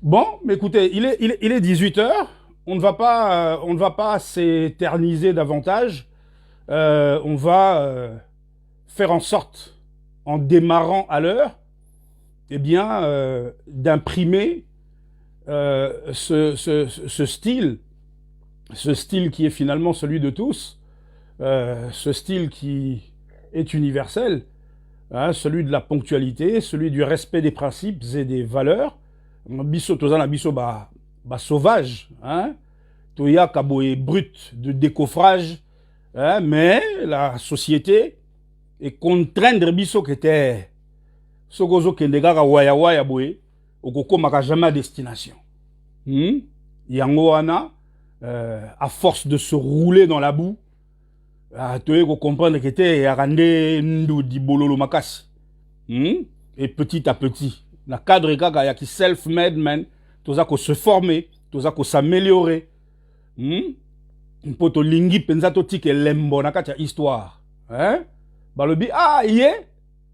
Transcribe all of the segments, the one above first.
Bon, mais écoutez, il est 18 heures. On ne va pas s'éterniser davantage. On va faire en sorte, en démarrant à l'heure, eh bien, d'imprimer ce style qui est finalement celui de tous, ce style qui est universel, hein, celui de la ponctualité, celui du respect des principes et des valeurs. Biso tozana biso ba sauvage, hein, toya kaboé brut de décoffrage, hein, mais la société est contraindre biso qui était sokozo kendega waya waya boé okokoma jamais à destination. Yango wana à force de se rouler dans la boue, tu peux comprendre que tu es ndu di bololo makasi. Et petit à petit, na cadre kaka ya ki self-made man, toza ko se former, toza ko s'améliorer. Mpoto lingi penza to tike lembo na kati ya histoire. Hein? Balobi ye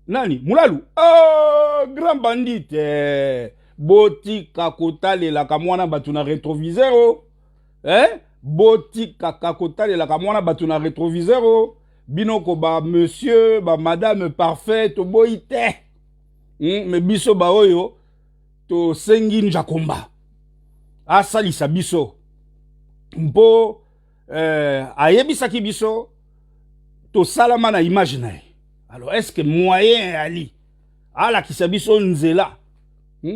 nani mulalu. Oh, grand bandit. Boti kakotale la kamwana batuna rétroviseur. Hein? Boti kakakotale la kamwana batuna rétroviseur. Binoko ba monsieur, ba madame parfaite, boite. Mais biso ba oyo to sengi njakomba. Asalisa biso. Mpo ayebisaki biso to salama na image na. Alors est-ce que moyen ali ala kisabiso nzela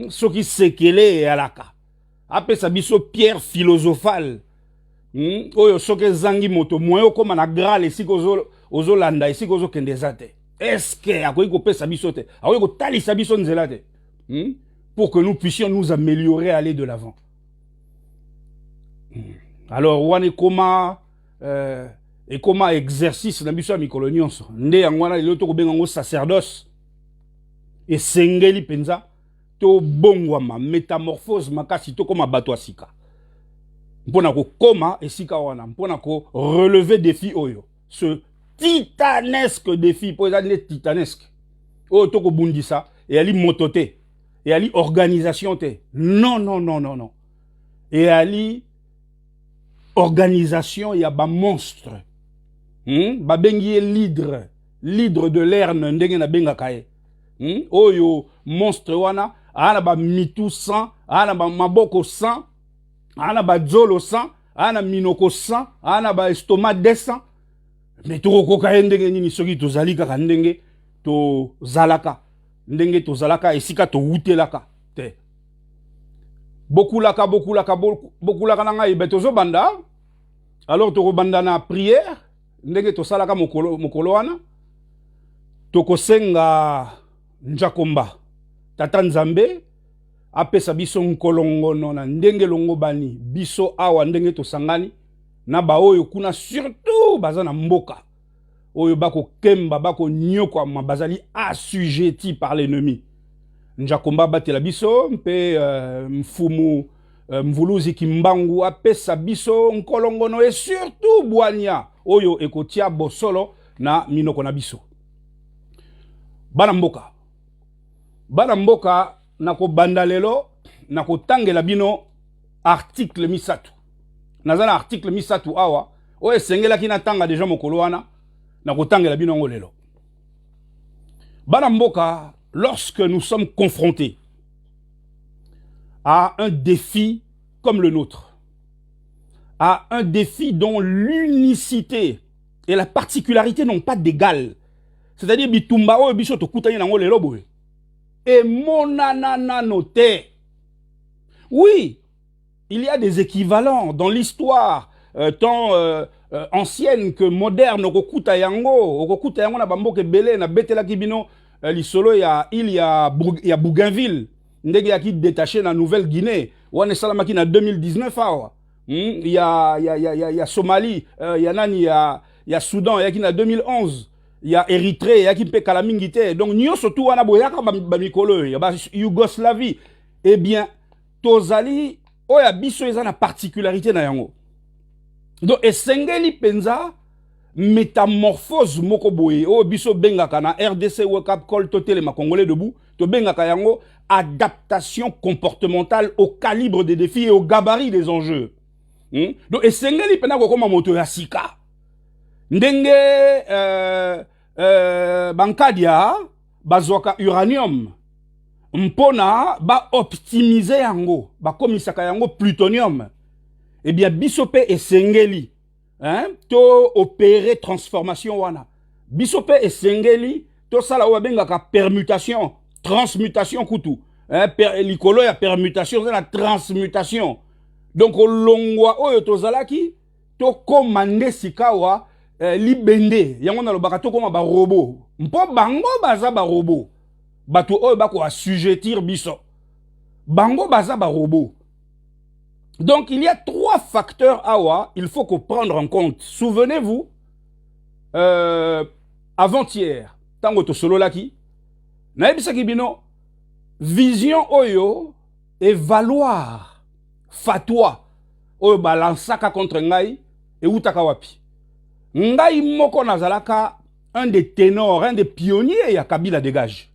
soki sekele alaka apesa biso pierre philosophale oyo soki zangi moto moyo koma na grale esika ozolanda esika ozokende eza te. Est-ce que akoki kopesa biso te akoki kotalisa biso nzela te pour que nous puissions nous améliorer, aller de l'avant. Alors wane koma et comment exercice na biso ya mikolo nyonso nde yango wana lelo tokobenga ngo sacerdoce et sengeli penza to bongwama métamorphose makasi to koma bato asika mpona ko koma esika wana mpona ko relever défi oyo ce titanesque défi po eza ne titanesque oyo to ko bundisa et ali motote et ali organisation te non et ali organisation ya ba monstre babengi l'hydre de l'erne ndenge na benga kaye oyo monstre wana ana ba mitu 100 ana ba maboko 100 ana ba dzolo 100 ana minoko 100 ana ba estomac 200 mais toko kaye ndenge nini soki tozali kaka ndenge to zalaka esika to wutelaka te bokulaka nanga ibetozo banda alors toko banda na prière ndenge to salaka mokolo wana toko senga njakomba tata nzambe apesa biso nkolongono na ndenge longo bani biso awa ndenge to sangani na ba oyo kuna surtout bazana mboka oyo bako kemba bako nyoko mabazali assujetti par l'ennemi njakomba batela biso mpe mfumu mvuluzi kimbangu apesa biso nkolongono et surtout bwania oyo ekotia bosolo na minoko na biso bana mboka nako banda lelo nako tangela bino article misatu nazana article misatu awa oyo esengela kina tanga deja mokolo wana nako tangela bino ngo lelo bana mboka. Lorsque nous sommes confrontés à un défi comme le nôtre, à un défi dont l'unicité et la particularité n'ont pas d'égal, c'est-à-dire bitumba o biso to kutani nango lelo boye et monanana noté. Oui, il y a des équivalents dans l'histoire tant ancienne que moderne okokuta yango na bamboke belé na betela kibino lisolo ya Bougainville ndege ya ki détaché na Nouvelle-Guinée wane salamaki na 2019 awa ya Somalie ya Soudan ya ki na 2011 ya Érythrée ya ki pe kalamingi te donc nyonso tu wana boyaka ba mikolo ya ba Yougoslavie eh bien tozali oya biso eza na particularité na yango donc esengeli penza métamorphose moko boye o biso bengaka na RDC Wake Up Call totele ma Congolais debout tobengaka yango adaptation comportementale au calibre des défis et au gabarit des enjeux. Donc esengeli pena kokoma moto ya sika ndenge bankadia bazwaka uranium mpona ba optimiser yango bakomisaka yango plutonium. Eh bien biso pe esengeli to opérer transformation wana biso pe esengeli to sala oyo bengaka permutation transmutation kutu likolo ya permutation c'est la transmutation. Donc olongwa oyo tozalaki to komande sikawa libende yango na lobaka to koma ba robot mpo bango baza ba robot bato oyo bako assujettir biso bango baza ba robot. Donc il y a 3 facteurs awa il faut prendre en compte. Souvenez-vous avant-hier tango to solo laki na ebisaki bino vision oyo et valoir fatwa oyo balansaka contre ngai et utaka wapi ngai moko nazalaka un des ténors, un des pionniers ya Kabila dégage.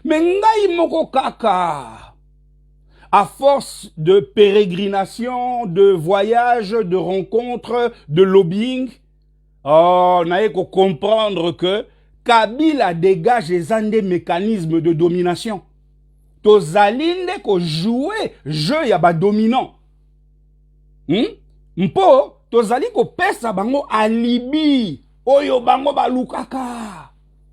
Mais ngai moko kaka à force de pérégrination, de voyages, de rencontres, de lobbying, on a qu'à comprendre que Kabila dégage des mécanismes de domination. Tozalinde ko jouer jeu ya ba dominant. Mpo tozali ko pesa bango alibi oyo bango balukaka.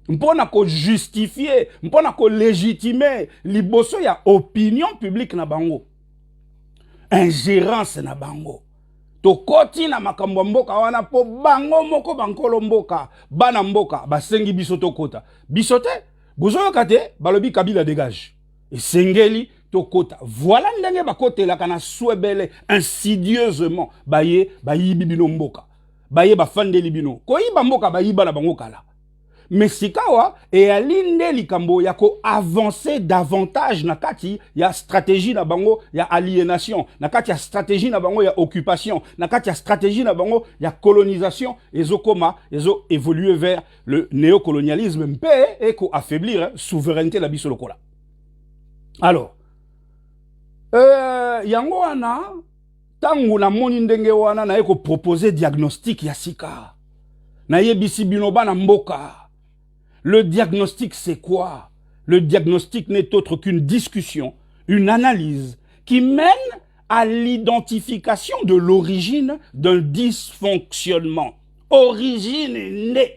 Mpona ko justifier, mpona ko légitimer liboso ya opinion publique na bango. Ingérence na bango. To koti na makambo mboka wana po bango moko bankolo mboka, bana mboka, basengi biso to kota. Bisote, bozoyo kate, balobi Kabila dégage. Et sengeli to kota. Voilà ndenge bakote la kana souebele insidieusement. Baye bibino mboka. Baye bafande libino. Ko yiba mboka bayiba na bango kala. Mais sikawa et alinde likambo yako avancer davantage na kati ya stratégie na bango ya aliénation, na kati ya stratégie na bango ya occupation, na kati ya stratégie na bango ya colonisation, ezo évoluer vers le néocolonialisme mpe et ko affaiblir souveraineté la biso lokola. Alors yango wana tangu na moni ndenge wana na eko proposer diagnostic ya sika. Na yebisi bino bana mboka. Le diagnostic, c'est quoi? Le diagnostic n'est autre qu'une discussion, une analyse qui mène à l'identification de l'origine d'un dysfonctionnement. Origine est née.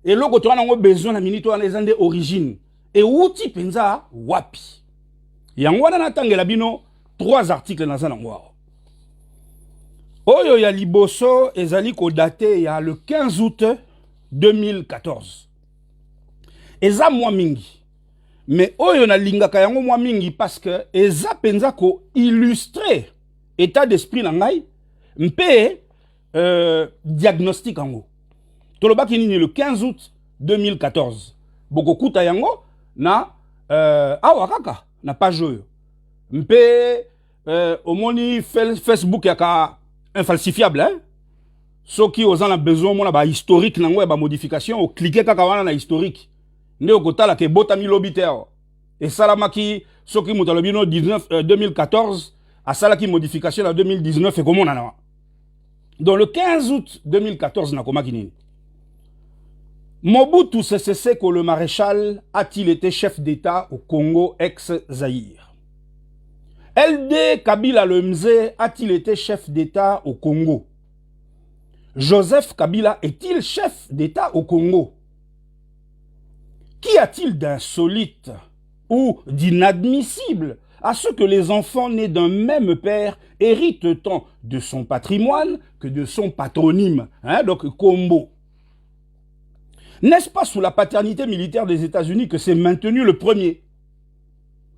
Et là, quand on a besoin de minute, on a des origines. Et où tu penses wapi? Il y a 3 articles dans un endroit. Oyo ya liboso ezali ko daté ya le 15 août 2014. Eza mwa mingi. Mais oyo na lingaka yango mwa mingi parce que eza penza ko illustrer état d'esprit na ngai mpe diagnostic yango. Tolobaki nini le 15 août 2014. Boko kuta yango na awa kaka na page oyo. Mpe omoni Facebook yaka infalsifiable, hein? Ceux qui ont besoin de historique, de modification, ou cliquer kaka na historique. Ne okotala ke botami lobiter. Et salamaki, ceux qui ont 2014, à salaki modification en 2019 et comment on a. Dans le 15 août 2014, na koma kinini. Mobutu Sese Seko le maréchal a-t-il été chef d'État au Congo ex-Zaïre? LD Kabila le Mzee a-t-il été chef d'État au Congo? Joseph Kabila est-il chef d'État au Congo? Qu'y a-t-il d'insolite ou d'inadmissible à ce que les enfants nés d'un même père héritent tant de son patrimoine que de son patronyme, hein, donc Combo? N'est-ce pas sous la paternité militaire des États-Unis que s'est maintenu le premier,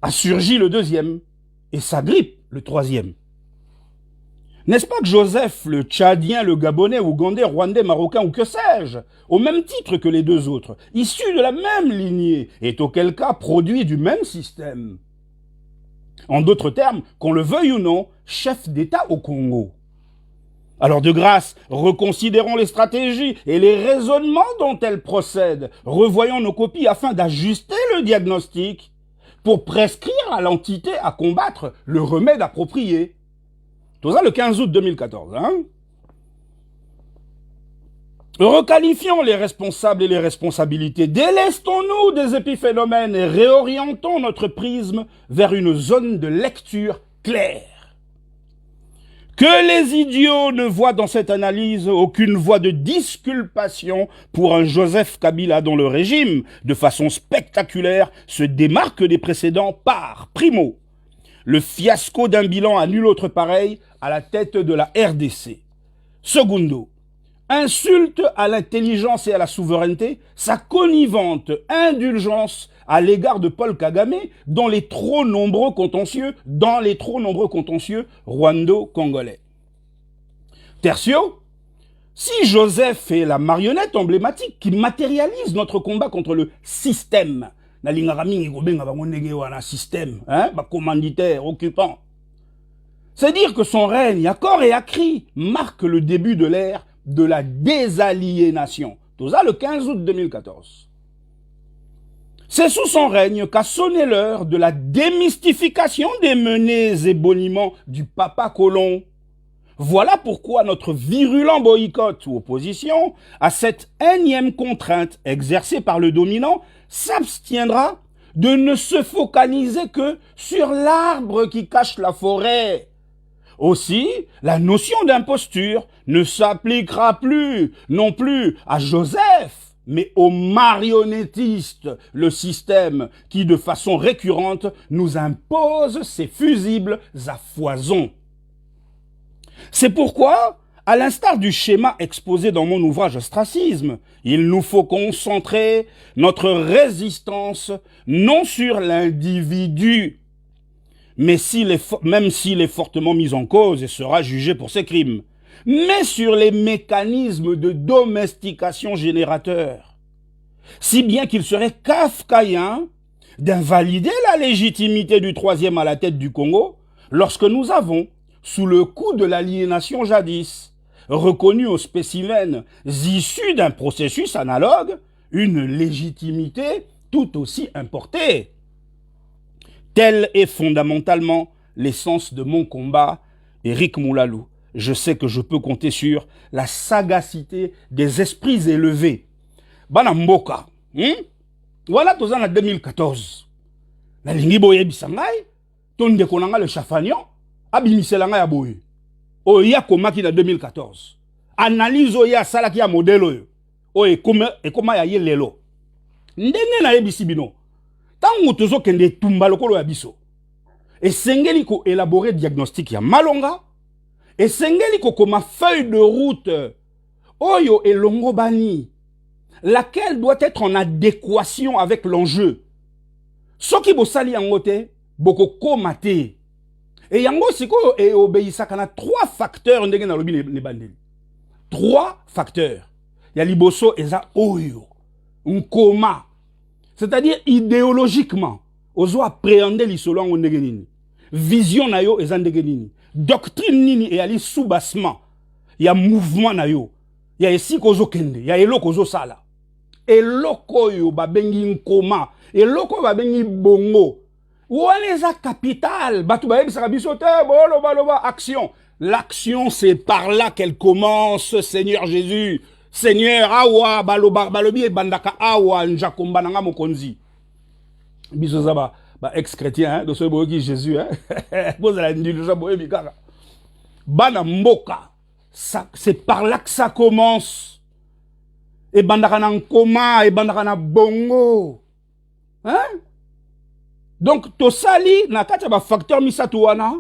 a surgi le deuxième et s'agrippe le troisième? N'est-ce pas que Joseph, le Tchadien, le Gabonais, Ougandais, Rwandais, Marocain ou que sais-je, au même titre que les 2 autres, issus de la même lignée, est auquel cas produit du même système? En d'autres termes, qu'on le veuille ou non, chef d'État au Congo. Alors de grâce, reconsidérons les stratégies et les raisonnements dont elles procèdent. Revoyons nos copies afin d'ajuster le diagnostic pour prescrire à l'entité à combattre le remède approprié. Tout ça le 15 août 2014. Hein? Requalifions les responsables et les responsabilités, délestons-nous des épiphénomènes et réorientons notre prisme vers une zone de lecture claire. Que les idiots ne voient dans cette analyse aucune voie de disculpation pour un Joseph Kabila dont le régime, de façon spectaculaire, se démarque des précédents par, primo, le fiasco d'un bilan à nul autre pareil à la tête de la RDC. Secundo, insulte à l'intelligence et à la souveraineté, sa connivente indulgence à l'égard de Paul Kagame dans les trop nombreux contentieux rwando-congolais. Tertio, si Joseph est la marionnette emblématique qui matérialise notre combat contre le système, système, commanditaire, occupant, c'est dire que son règne à corps et à cri marque le début de l'ère de la désaliénation. Tout ça le 15 août 2014. C'est sous son règne qu'a sonné l'heure de la démystification des menées et boniments du papa colon. Voilà pourquoi notre virulent boycott ou opposition à cette énième contrainte exercée par le dominant s'abstiendra de ne se focaliser que sur l'arbre qui cache la forêt. Aussi, la notion d'imposture ne s'appliquera plus non plus à Joseph, mais aux marionnettistes, le système qui de façon récurrente nous impose ses fusibles à foison. C'est pourquoi, à l'instar du schéma exposé dans mon ouvrage Ostracisme, il nous faut concentrer notre résistance non sur l'individu, même s'il est fortement mis en cause et sera jugé pour ses crimes, mais sur les mécanismes de domestication générateurs. Si bien qu'il serait kafkaïen d'invalider la légitimité du troisième à la tête du Congo lorsque nous avons, sous le coup de l'aliénation jadis, reconnu aux spécimens issus d'un processus analogue une légitimité tout aussi importée. Tel est fondamentalement l'essence de mon combat, Éric Moulalou. Je sais que je peux compter sur la sagacité des esprits élevés. Bana Mboka, voilà tout ça en 2014. La lingi boye bisangai, ton dekonanga le chafagnon, abimiselanga ya boye. Oya komaki na 2014. Analyse oya salaki ya modèle oyo. Oye koma ya ye lelo. Ndenge na yebisi bino. Tango tozo kende tumba lokolo ya biso. Esengeli ko élaborer diagnostic ya malonga. Esengeli ko koma feuille de route oyo elongo bani, laquelle doit être en adéquation avec l'enjeu. Soki bosali yango te, boko komate. Et yango sikoyo e obéissaka na 3 facteurs ndenge na lobi ne bandeli. 3 facteurs. Ya liboso eza oyo, nkoma. C'est-à-dire idéologiquement, ozo appréhender lisolo yango ndenge nini. Vision na yo eza ndenge nini. Doctrine nini et ali soubassement. Ya mouvement na yo. Ya esiko ozo kende, ya eloko ozo sala. Eloko yo babengi nkoma, eloko babengi bongo. Wana eza capital, batu bayebisaka biso te, boloba action. L'action c'est par là qu'elle commence, Seigneur Jésus. Seigneur awa balobi e bandaka awa njakomba nanga mokonzi. Biso zaba ba ex-chrétien hein, de ce boyoki Jésus hein. Pose la ndilo boyebi kaka. Bana mboka. C'est par là que ça commence. Et bandaka na nkoma, et bandaka na bongo. Hein? Donc, to sali, na kati ba facteur misato wana,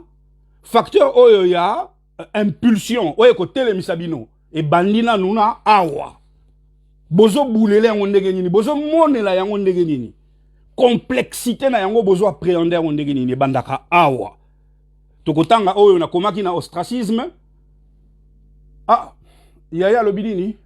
facteur oyo ya, impulsion, oyo ko tele misabino, et bandina nuna awa. Bozo boulele yango ndenge nini, bozo monela yango ndenge nini. Complexité na yango bozo appréhender yango ndenge nini, bandaka awa. Tokotanga oyo na komaki na ostracisme. Ah, yaya lobidini.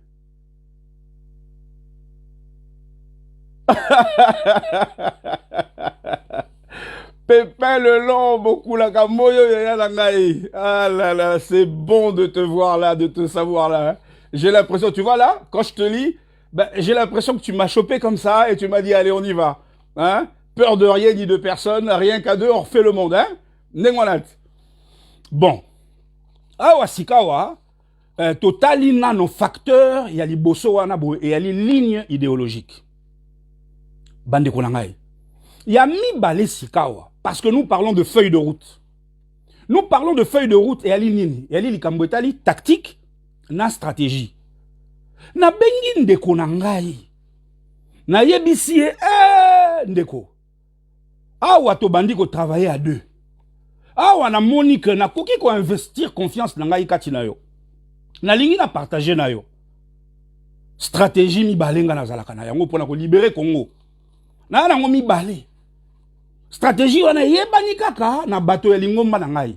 Pépin le long, beaucoup la camoyo, yaya langaï. Ah là là, c'est bon de te voir là, de te savoir là. Hein. J'ai l'impression, tu vois là, quand je te lis, ben, j'ai l'impression que tu m'as chopé comme ça et tu m'as dit, allez, on y va. Hein? peur de rien ni de personne, rien qu'à deux, on refait le monde, hein? Bon. Awa sikawa, totali nano facteur, il y a les bosso wana boy, et il y a les lignes idéologiques. Bande konangai. Il y a mi balé sikawa, parce que nous parlons de feuille de route. Nous parlons de feuille de route et il y a les lignes. Il y a les kambotali tactique, na stratégie. Na bengi ndeko nangai. Na yebisi ndeko. Awa to bandi ko travailler à deux. Awa na monique na koki ko investir confiance na ngai kati na yo. Na lingi na partager na yo. Stratégie mi balenga na zalaka na yango pona ko libérer Congo. Na nango mi balé. Stratégie wana yebani kaka na bato ya lingomba na ngai.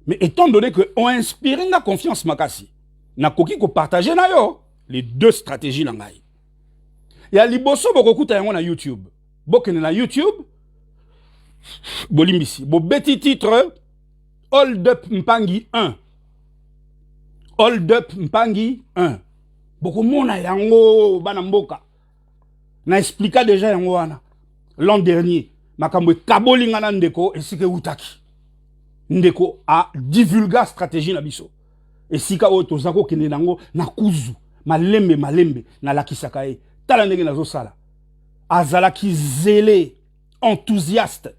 Mais étant donné que on inspire na confiance makasi. Na koki ko partager na yo les deux stratégies na ngai. Ya liboso bokokuta yango na YouTube. Bokene na YouTube. Bolimbisi. Bo beti titre Hold Up Mpangi 1. Hold Up Mpangi 1. Boko mona yango bana mboka. Na expliqué déjà yango wana. L'an dernier, makambo kabolinga na ndeko esike utaki. Ndeko a divulga stratégie na biso. Esika o tozako kende nango na kuzu, malembe na lakisaka e. Tala ndenge nazo sala. Azalaki zélé, enthousiaste.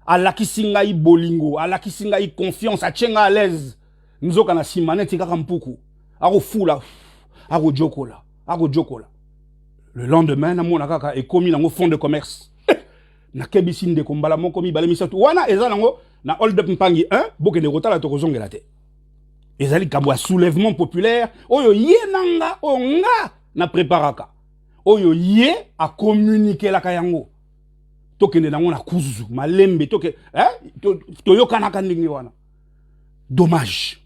Alakisinga i bolingo, alakisinga i confiance, achenga à l'aise. Nzoka na simaneti kaka mpuku. Ako fula, ako jokola. Le lendemain, na mona kaka e komi nango fond de commerce. Na kebisi ndeko mbala moko mi balemi satu. Wana eza nango na Hold Up Mpangi 1, boke ne kotala to kozongela te. Ezali kabwa soulèvement populaire, oyo ye nanga onga na préparaka. Oyo ye a communiquer la kayango. Tokende nango na kuzu, malembe toke, toyoka na kandingi wana. Dommage.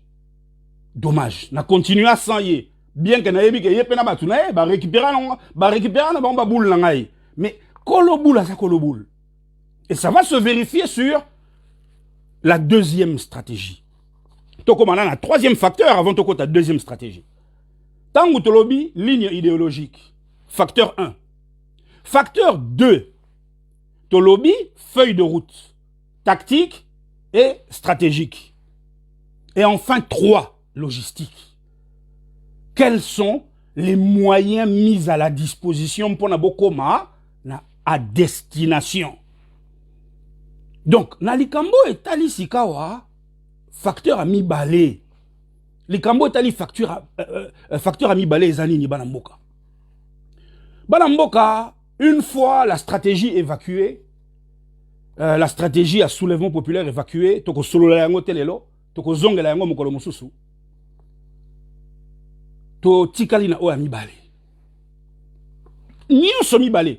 Na continuer sans ye. Bien que na yebi ke ye pena batu na ye, ba récupérer na ba boule na ngai. Mais kolo boule ça kolo boule. Et ça va se vérifier sur la deuxième stratégie. Toko mana na troisième facteur avant toko ta deuxième stratégie. Tango tolobi ligne idéologique. Facteur 1. Facteur 2. Tolobi feuille de route. Tactique et stratégique. Et enfin 3. Logistique. Quels sont les moyens mis à la disposition pour Nabokoma à destination? Donc, na likambo etali sikawa, facteur à mi balé. Likambo etali facteur à mi balé ezani ni banamboka. Banamboka, une fois la stratégie évacuée, la stratégie à soulèvement populaire évacuée, toko solo la yango telelo, toko zongela yango mokolo mosusu. To tikali na oya mibale. Nyonso mibale.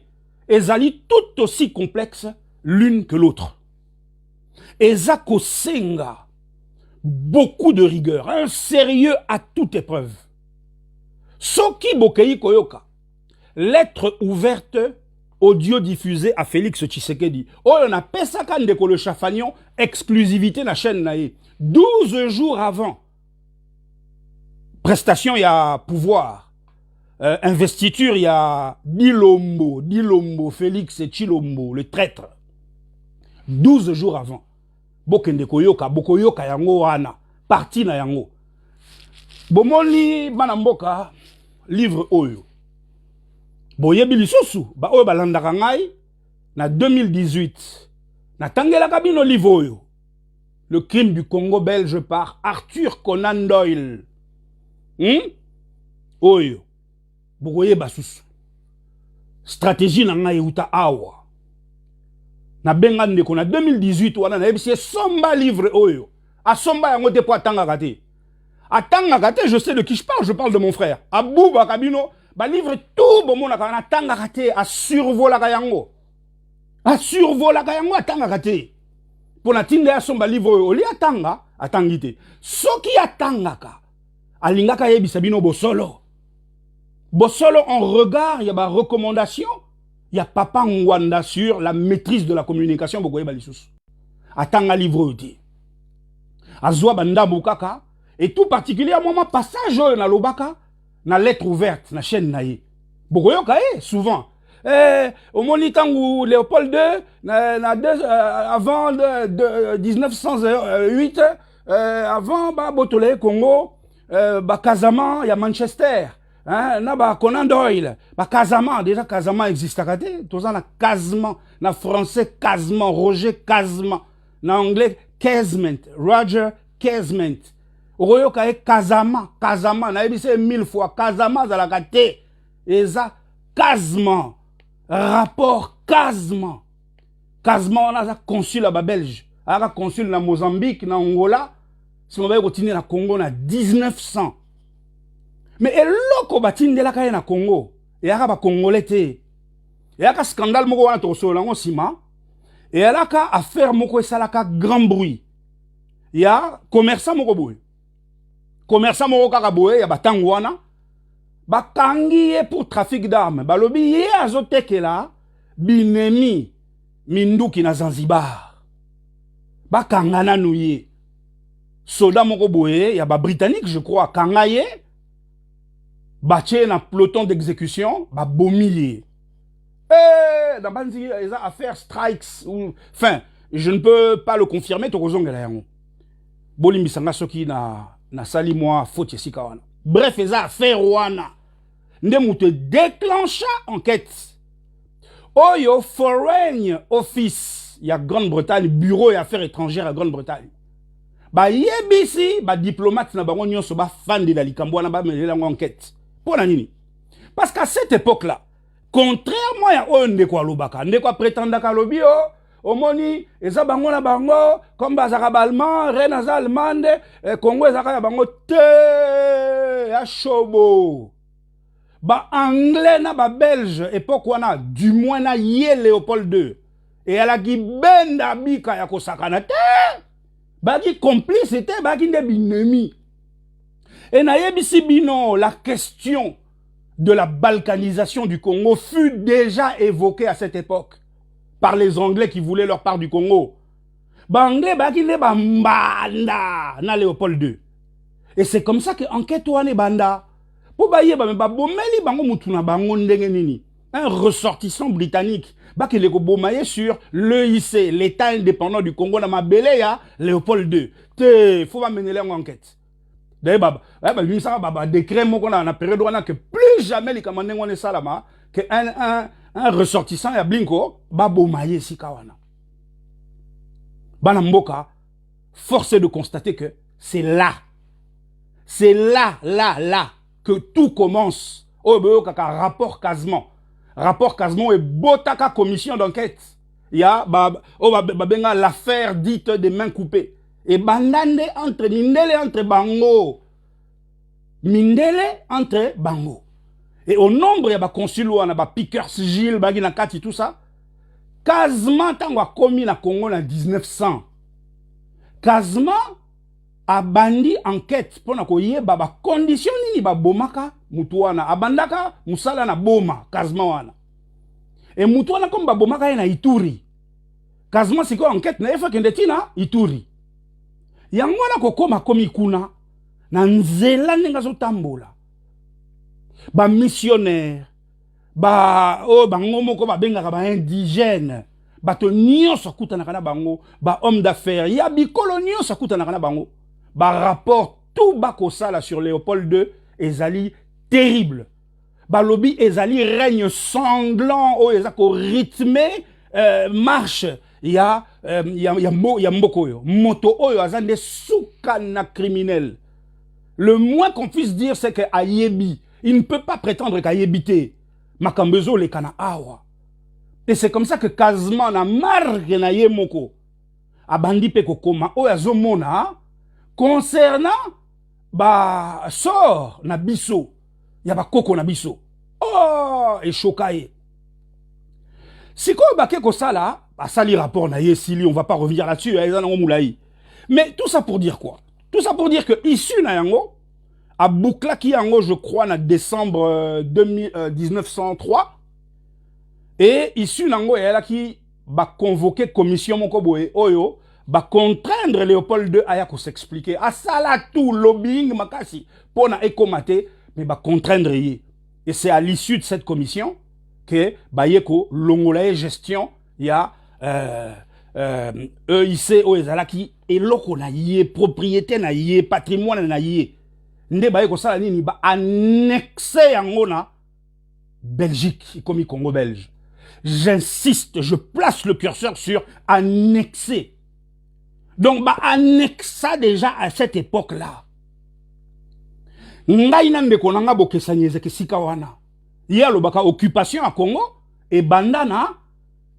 Ezali tout aussi complexe l'une que l'autre. Ezako senga. Beaucoup de rigueur. Un sérieux à toute épreuve. Soki Bokei Koyoka. Lettre ouverte. Audio diffusé à Félix Tshisekedi. Oh, on a Pesaka Ndeko le Chafagnon. Exclusivité na chaîne naïe. 12 jours avant. Prestation, il y a pouvoir. Investiture, il y a Dilombo, Félix et Chilombo, le traître. 12 jours avant. Bokende koyoka, bokoyoka yango wana. Parti na yango. Bomoni banamboka, livre oyo. Boyebi lisusu, ba oyo balandaka ngai, na 2018. Na tangela kabino livre oyo. Le crime du Congo belge par Arthur Conan Doyle. Oyo. Bokoye basusu. Stratégie na ngai uta awa. Na benga ndeko na 2018 wana na ebisi somba livre oyo. A somba yango te po atanga kate. Atanga kate, je sais de qui je parle de mon frère. Abouba Kabino, ba livre tout bon mona kana tanga kate a survola kayango. A survola kayango atanga kate. Pona tinde ya somba livre oyo oli atanga, atangite. Soki atanga ka. Alingaka yebisa bino bosolo. Bosolo en regard, il y a ba recommandation, il y a Papa Ngwanda sur la maîtrise de la communication bokoye balisous. Atanga livre oti. Azwa banda bukaka et tout particulièrement passage na lobaka na lettre ouverte na chaîne naie. Bokoyo kae souvent au monitangu Léopold II, avant 1908, avant Botolé Congo, Kazama, il y a Manchester. Hein, na Conan Doyle, Kazama, déjà Kazama existe à côté, tout ça na Kazma, na français Kazma, Roger Kazma, na anglais Casement, Roger Casement. Oyo kae Kazama, Kazama, na ebise 1000 fois, Kazama za la kate, et ça, Kazma, rapport Kazma. Kazma, on a consul à Belge, on a consul na Mozambique, na Angola, si on va continuer na Congo na 1900. Mais eloko batinde la kaya na Congo et aka ba congolais te et aka scandale moko wana to solo ngo sima et alaka affaire moko esalaka grand bruit ya commerçant moko boye kaka boye ya batango wana bakangi ye pour trafic d'armes balobi ye azotekela binemi minduki na Zanzibar bakangana nuye soda moko boye ya ba britannique je crois kangaye Baché na peloton d'exécution, ba bomier. Dans Banzi, ils ont affaire strikes. Enfin, je ne peux pas le confirmer, to kozonga la yango. Bolimbi sanga soki na sali moi faute yesika wana. Bref, ils ont affaire wana. Ndemu te déclencha enquête. Oyo Foreign Office, ya Grande-Bretagne, bureau et affaires étrangères à Grande-Bretagne. Ba yebisi, ba diplomate na bango nyonso ba fan de la likambo wana ba melela enquête. Pour la nini. Parce qu'à cette époque-là, contrairement à Ondekwa Lobaka, Ndekwa prétenda Kalobio, Omoni, Eza Bango na Bango, comme Bazarab allemand, Renaza allemande, Congo Ezaka Bango, te, ya Chobo. Ba anglais na ba belge, époque wana, du moins na ye Léopold II. Et à la Gibenda Bika ya Kosakana, te, bagi complice, te, bagi ne binemi. Et naïbisi bino, la question de la balkanisation du Congo fut déjà évoquée à cette époque par les Anglais qui voulaient leur part du Congo. Anglais bakine banda na Léopold II. Et c'est comme ça que enquête wane banda. Pour baye ba bomeli bango mutuna bango ndenge nini. Un ressortissant britannique bakile ko bomaye sur l'EIC, l'État indépendant du Congo na mabele ya Léopold II. Te faut pas mener l'enquête. D'ailleurs, lui, ça va décret mon qu'on a la période où on a que plus jamais les commandants on est salama que un ressortissant ya blinko babo maye si kawana. Banamboka, force est de constater que c'est là que tout commence. Oh kaka rapport Kazman et botaka commission d'enquête. Il y a benga l'affaire dite des mains coupées. Et bandande entre Mindele entre Bango. Mindele entre Bango. Et au nombre, il y a des consuls, il y a des piqueurs sigil, Baginakati, tout ça. Kazma, tango a commis na Congo en 1900. Kazma a bandi enquête pour na koye baba condition nini ba bomaka mutuana abandaka musala na boma Kazma wana. Et mutuana comme ba bomaka na Ituri. Kazma siko enquête na efa kendetina Ituri. Yango na kokoma komi kuna na nzela nenga zo tambola ba missionnaire bango moko ba benga ba indigène bato nyonso akutana kana bango ba homme d'affaires ya bikolo nyonso akutana kana bango ba rapport tout bakosala sur Léopold II ezali terrible ba lobby ezali règne sanglant o ezako rythmé marche ya mboko oyo moto oyo azande soukana criminel. Le moins qu'on puisse dire c'est que Ayebi, il ne peut pas prétendre qu'Ayebite makambezo le kana awa. Et c'est comme ça que Kazman na marque na yemoko abandi pe kokoma oyo azomona concernant ba sort na biso ya ba koko na biso. Oh, et chokaye. Si quoi bake ko sala bah, ça, les rapports, on va pas revenir là-dessus. Mais tout ça pour dire quoi? Tout ça pour dire que issu Nayango, à Bouklaki Yango, je crois, en décembre 1903, et issu Nango, elle a qui va convoquer commission Mokoboe Oyo, va contraindre Léopold II à s'expliquer. À ça là tout, lobbying, makasi, pour na ekomate, mais va contraindre. Et c'est à l'issue de cette commission que bayeko longolae gestion ya EIC o ezalaki eloko na ye propriété na ye patrimoine na ye nde bayeko sala nini ba annexer yango na Belgique comme Congo belge. J'insiste, je place le curseur sur annexer. Donc ba annexa déjà à cette époque-là. Ngai na ndeko nanga bokesanyeze ke sika wana. Ya lobaka occupation à Congo et bandana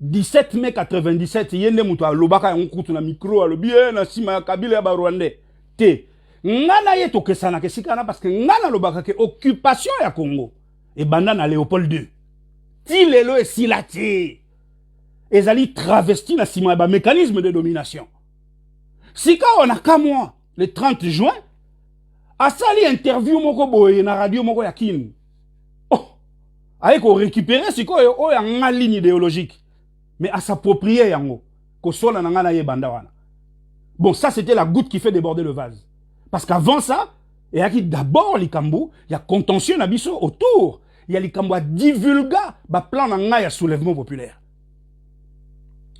17 mai 97 yende mutu lobaka yango kutu na micro alobi na sima ya Kabila ya ba Rwandais. Te ngana ye tokesana ke sika na parce que ngana lobaka ke occupation ya Congo et bandana Léopold II. Ti lelo et silati. Ezali travesti na sima ya ba mécanisme de domination. Sika on a qu'à moi le 30 juin a sali interview moko boye na radio moko ya kin. Oh, aye ko récupérer siko o ya nga ligne idéologique mais à s'approprier yango ko sona na nga na ye banda wana. Bon, ça c'était la goutte qui fait déborder le vase. Parce qu'avant ça, il y a d'abord likambo, il y a contentieux na biso autour, il y a likambo a divulga ba plan na nga ya soulèvement populaire.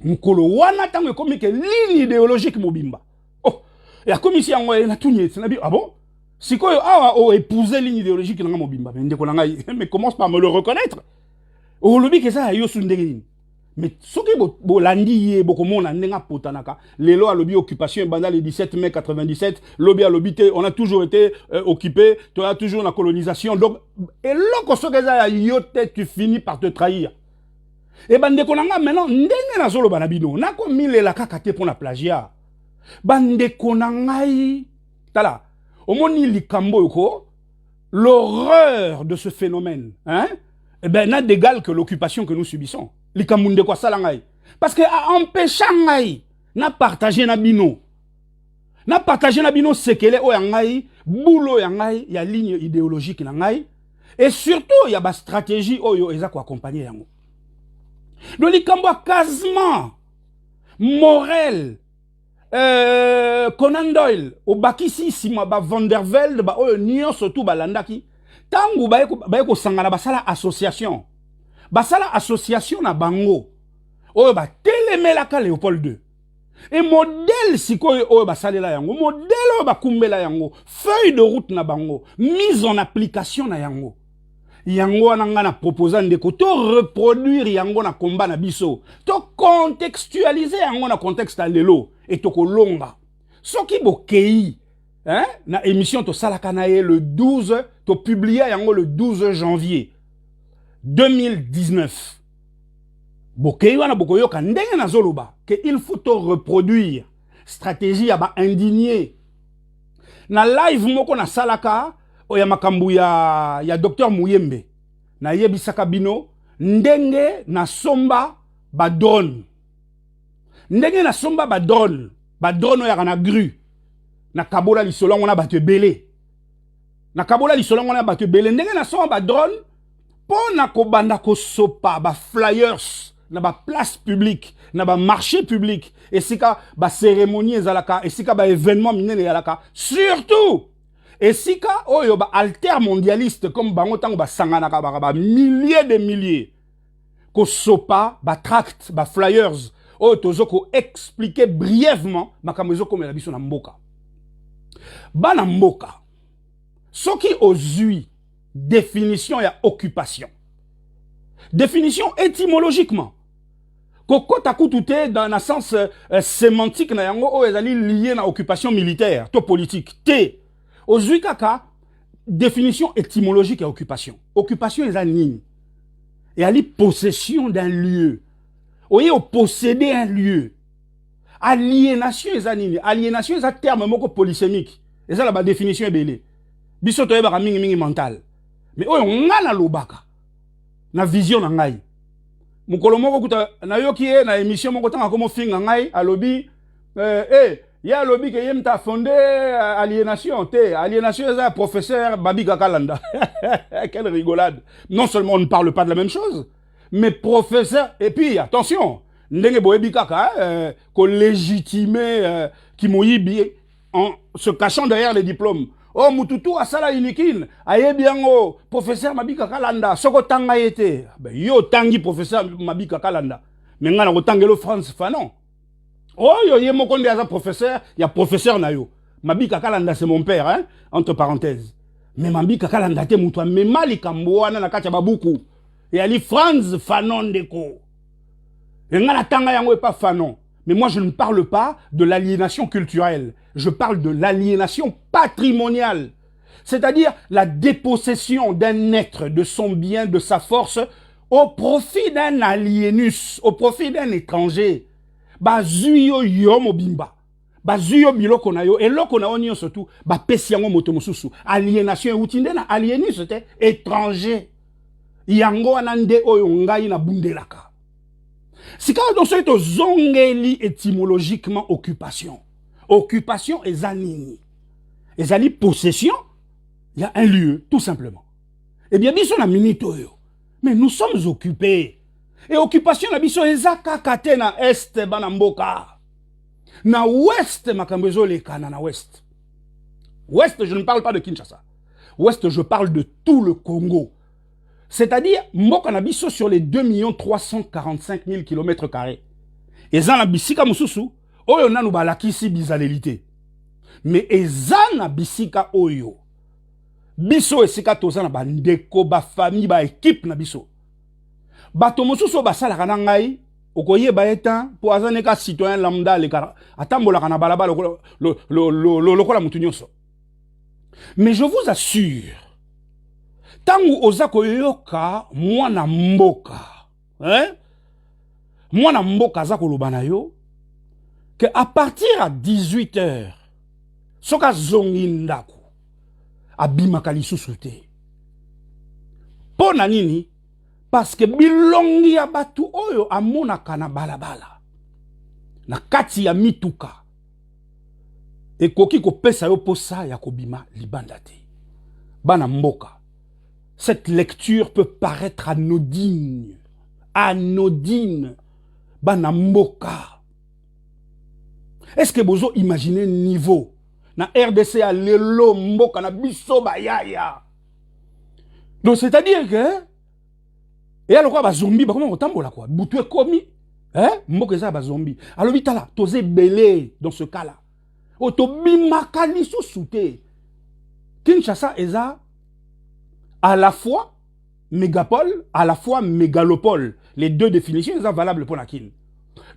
Mukolo wana tango komi ke ligne idéologique mobimba. Oh, ya komi si yango na tunye, na bi ah bon? Sikoyo awa o épouser ligne idéologique na nga mobimba, mais ndeko na nga mais commence par me le reconnaître. O lobi ke ça yo sundengini. Mais ce qui est landi bokomona nenga potanaka lelo a lobby occupation banda le 17 mai 97 lobby a lobby on a toujours été occupé, tu as toujours la colonisation donc et loko sokeza yote tu finis par te trahir. Et bande konanga maintenant ndenge na zolo banabino na ko milela kaka te pour la plagiat. Bande konangai tala omoni likambo yoko l'horreur de ce phénomène hein eh ben n'a d'égal que l'occupation que nous subissons. Likamunde kwa salangai. Parce que a empêché ngai na partager na bino. Na partager na bino sekele o yangai, boulot yangai, ya ligne idéologique na ngai et surtout ya ba stratégie oyo eza ko accompagner yango. Donc likambo quasiment Morel Conan Doyle au bakisi sima ba Van der Velde ba oyo nyo surtout ba landaki. Tangu bayeko sangana basala association. Basala association na bango. Oyo ba telemelaka Léopold II. Et modèle sikoyo oyo basalela yango, modèle oyo bakumbela yango, feuille de route na bango, mise en application na yango. Yango ananga na proposa ndeko to reproduire yango na combat na biso, to contextualiser yango na contexte à lelo et to kolonga. Soki bokei hein na émission to salaka na ye le 12 to publier yango le 12 janvier 2019. Bokei wana bokoyoka ndenge na zoloba que il faut to reproduire stratégie ya ba indigné. Na live moko na salaka o ya makambu ya docteur Muyembe na yebisaka bino ndenge na somba ba drone. Ndenge na somba ba drone oya na gru. Na kabola lisolo ngona bato ebele. Na kabola lisolo ngona bato ebele ndenge na somba ba drone pona ko banda ko sopa ba flyers na ba place publique na ba marché public et sika ba cérémonie ezalaka et sika ba événement minene ezalaka surtout et sika oyo ba altermondialiste comme bango tango ba sanganaka ba milliers de milliers ko sopa ba tract ba flyers oyo tozoko expliquer brièvement makambo ezoko mela biso na mboka bana mboka soki ozui définition ya occupation. Définition étymologiquement. Koko takutute dans un sens sémantique na yango o ezali lié na occupation militaire, to politique. T. Ozui kaka définition étymologique ya occupation. Occupation ezali nini? Et ali possession d'un lieu. Oye o posséder un lieu. Aliénation ezali nini? Aliénation ezali terme moko polysémique. Ezali ba définition ebele. Biso to yeba mingi mental. Mais oyo ngana lobaka na vision na ngai mukolo moko kuta na yoki na émission moko tanga komo finga ngai alobi ya alobi ke yemta fondé aliénation eza professeur Babi Kakalanda. Quelle rigolade. Non seulement on ne parle pas de la même chose mais professeur et puis attention ndenge boyebi kaka ko légitimer ki moyibi en se cachant derrière les diplômes. Oh, mututu asala inikin. Aye biango, professeur Mabika Kalanda. Soko tanga yete. Yo tangi professeur Mabika Kalanda. Mais ngana ko tangelo France Fanon. Oh, yo ye mokonde asa professeur. Ya professeur na yo. Mabika Kalanda c'est mon père, hein. Entre parenthèses. Mais Mabika Kalanda te mutwa. Mais mali kamboana na kacha babuku. Et ali France Fanon deko. Et ngana tanga yango e pas Fanon. Mais moi, je ne parle pas de l'aliénation culturelle. Je parle de l'aliénation patrimoniale. C'est-à-dire la dépossession d'un être, de son bien, de sa force, au profit d'un aliénus, au profit d'un étranger. Bazuyo yomo bimba. Bazuyo biloko na yo. Et loko na onyo surtout. Ba pesi yango motomosusu. Aliénation outinde na aliénus, c'était étranger. Yango anande oyo ngai na bundelaka. C'est quand on sait zongeli étymologiquement occupation. Occupation et zanini. Et zali possession, il y a un lieu, tout simplement. Eh bien, biso na minitoyo. Mais nous sommes occupés. Et occupation na biso ezaka kate na est banamboka. Na ouest makambezo le kana na ouest. Ouest, je ne parle pas de Kinshasa. Ouest, je parle de tout le Congo. C'est-à-dire, mboka na biso sur les 2 345 000 km². Et zan na bisika mususu, oyo nanu balakisi bizalelité. Mais ezan na bisika oyo, biso esika toza na bandeko, ba famille, ba équipe na biso. Bato mususu basala na ngai, okoye ba eta, po azane ka citoyen lambda le kara, atambola kana balaba lokola mutu nyonso. Mais je vous assure, tangu ozako yoka mwana mboka, hein? Mwana mboka zako lobana yo, que à partir à 18h, soka zongi ndako, abimaka lisusu te. Pona nini? Parce que bilongi ya batu oyo amonaka na balabala. Na kati ya mituka. Ekoki kopesa yo posa ya kobima libanda te. Bana mboka. Cette lecture peut paraître anodine. Anodine. Banamboka. Est-ce que vous imaginez niveau? Na RDC à lelo mboka na biso bayaya. Donc c'est-à-dire que et alors quoi ba zombie ba comment on tambola quoi? Boutou komi hein? Mboka za ba zombie. Alors vitala tosé belé dans ce cas-là. Otobimaka liso souté. Kinshasa eza à la fois mégapole, à la fois mégalopole. Les deux définitions sont valables pour la Kin.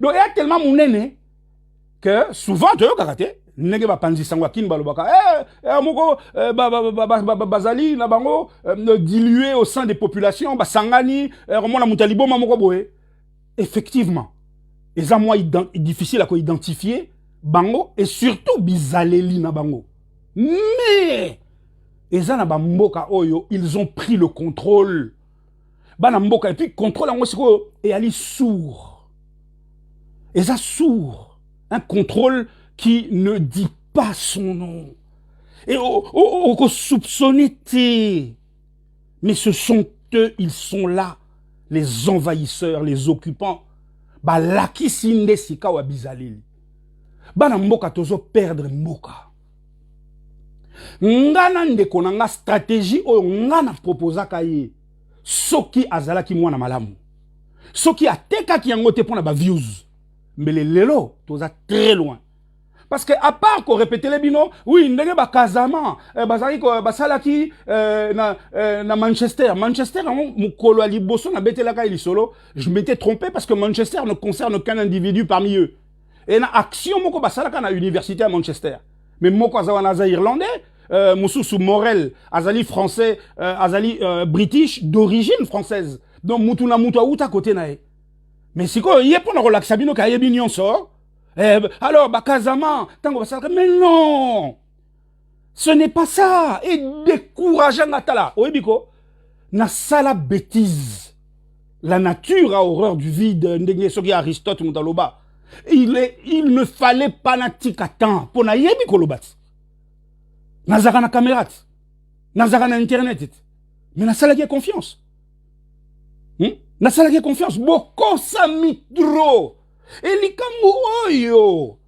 Donc il y a tellement mon aîné que souvent, tu as vu, nege ba panzi sangwa kin balobaka moko bazali na bango dilué au sein des populations ba sangani remona mutalibo moko boye. Effectivement, les amois difficile à identifier bango et surtout bizaleli na bango. Mais ezana ba mboka oyo, ils ont pris le contrôle. Bana mboka et puis contrôle en siko et ali sourd. Eza sourd. Un contrôle qui ne dit pas son nom. Et au soupçonné. Mais ce sont eux, ils sont là, les envahisseurs, les occupants. Ba laki sinde sika wa bizaleli. Bana mboka tozo perdre mboka. Ngana ndeko na nga stratégie oyo ngana proposaka ye. Soki azalaki mwana malamu. Soki atekaki yango te pona ba views. Mais les lelo, toza très loin. Parce que à part qu'on répète les bino, oui, ndenge ba Kazama, bazali ko basalaki na Manchester. Manchester mukolo ali boso na betelaka ili solo. Je m'étais trompé parce que Manchester ne concerne qu'un individu parmi eux. Et na action moko basalaka na université à Manchester. Mais moko azawana za irlandais, Moussou Morel, azali français, azali british d'origine française. Donc mutuna mutua uta côté nae. Mais si quoi, il y a pas de relax, sabino ka yebi nyonso. Alors bakazama, tango basalaka, mais non. Ce n'est pas ça. Et décourageant atala. Oebiko, na sala bêtise. La nature a horreur du vide. Ndenge soki Aristote mutaloba. Il ne fallait pas natika temps pour na yebi kolobat. Nazaka na caméra. Nazaka na internet. Mais na sala qui confiance. Na sala qui confiance. Boko samitro. Et likambo oyo.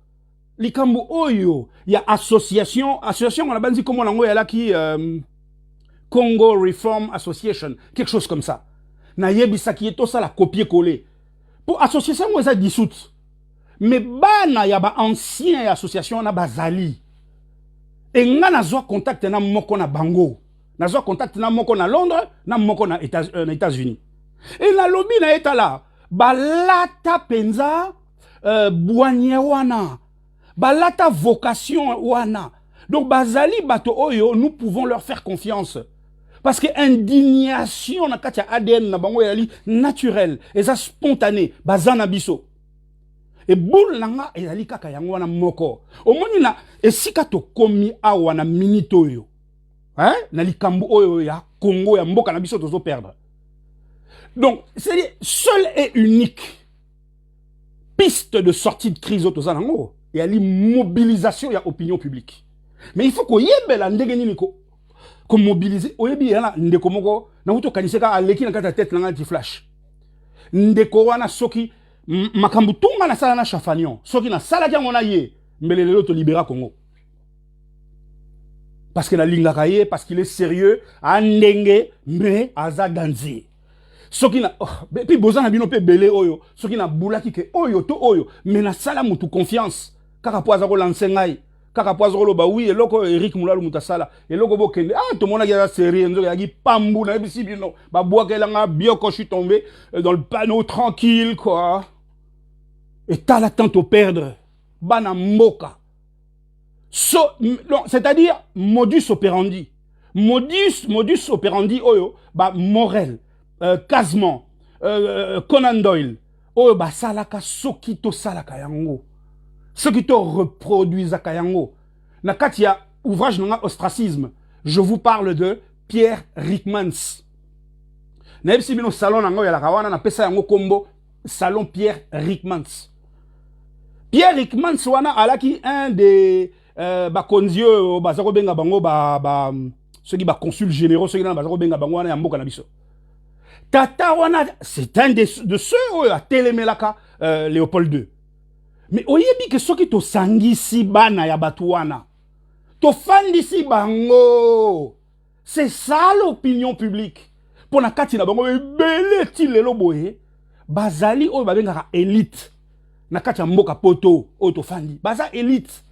likambo oyo il y a association on a dit comment on a qui Congo Reform Association, quelque chose comme ça. Na yebisa qui est tout ça la copier-coller. Pour association moi ça dissoute. Mais bana ya ba ancien association na bazali. Et nga nazwa contact na moko na Bango. Nazwa contact na moko na Londres, na moko na États-Unis. Et na lobby na eta là, balata penza boigné wana. Balata vocation wana. Donc bazali bato oyo nous pouvons leur faire confiance. Parce que indignation na katia ADN na bango yali naturel et ça spontané bazana biso. Et boule langa ezali kaka yango wana moko. Omoni na esika to komi awa na minito yo. Hein? Na likambo oyo ya Congo ya mboka na biso tozo perdre. Donc, c'est seul et unique piste de sortie de crise au Tozanango. Il y a l'immobilisation, il y a opinion publique. Mais il faut qu'on y ait la ndegeni qu'on mobilise. Oyebi yana ndeko moko na wuto kaniseka aleki na kata tête na flash. Ndeko wana soki makambu tunga na sala na chafanion. Soki na sala jango na ye mbelelelo to libéra Congo. Parce que la linga kaye, parce qu'il est sérieux, andenge mais azadanzi. Soki na puis bozana bino pe belé oyo, soki na bulaki ke oyo to oyo, mais na sala mutu confiance. Kaka po azako lansengai. Kaka po azako ba oui eloko Eric Mulalu mutasala. Eloko bokende to mona ya série nzo ya gi pambu na bisi bino. Ba boakela nga bioko je suis tombé dans le panneau tranquille quoi. Et t'as la tente au perdre. Bana mboka. C'est-à-dire modus operandi. Modus operandi oyo ba Morel, Kazman, Conan Doyle. Oyo ba salaka soki to salaka yango. Soki to reproduisaka yango. Na kati ya ouvrage nanga ostracisme. Je vous parle de Pierre Ryckmans. Na yebisi bino salon nango ya la kawana na pesa yango kombo salon Pierre Ryckmans. Pierre Ryckmans wana alaki un des bakonzio bazako benga bango ceux qui ba consul généraux ceux qui na bazako benga bango wana ya mboka na biso. Tata wana c'est un de ceux à Télémelaka Léopold II. Mais oyebi que ceux qui to sangisi bana ya batu wana to fandisi bango. C'est ça l'opinion publique. Pour na kati na bango belé ti lelo boye bazali oyo babengaka élite. Na kati ya mboka poto oyo to fandi baza élite.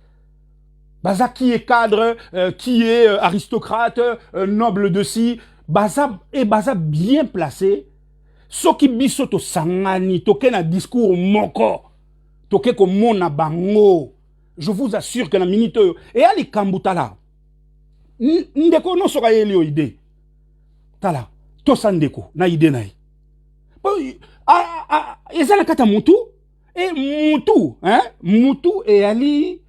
Baza qui est cadre, qui est aristocrate, noble de si, baza et baza bien placé. Soki biso to sangani, toke na discours moko, toke ko mona bango. Je vous assure que na minute et ali kambuta la. Ndeko no soka yeli o ide. Tala, to sandeko na ide nai. Ezala kata mutu et mutu, hein? Mutu et ali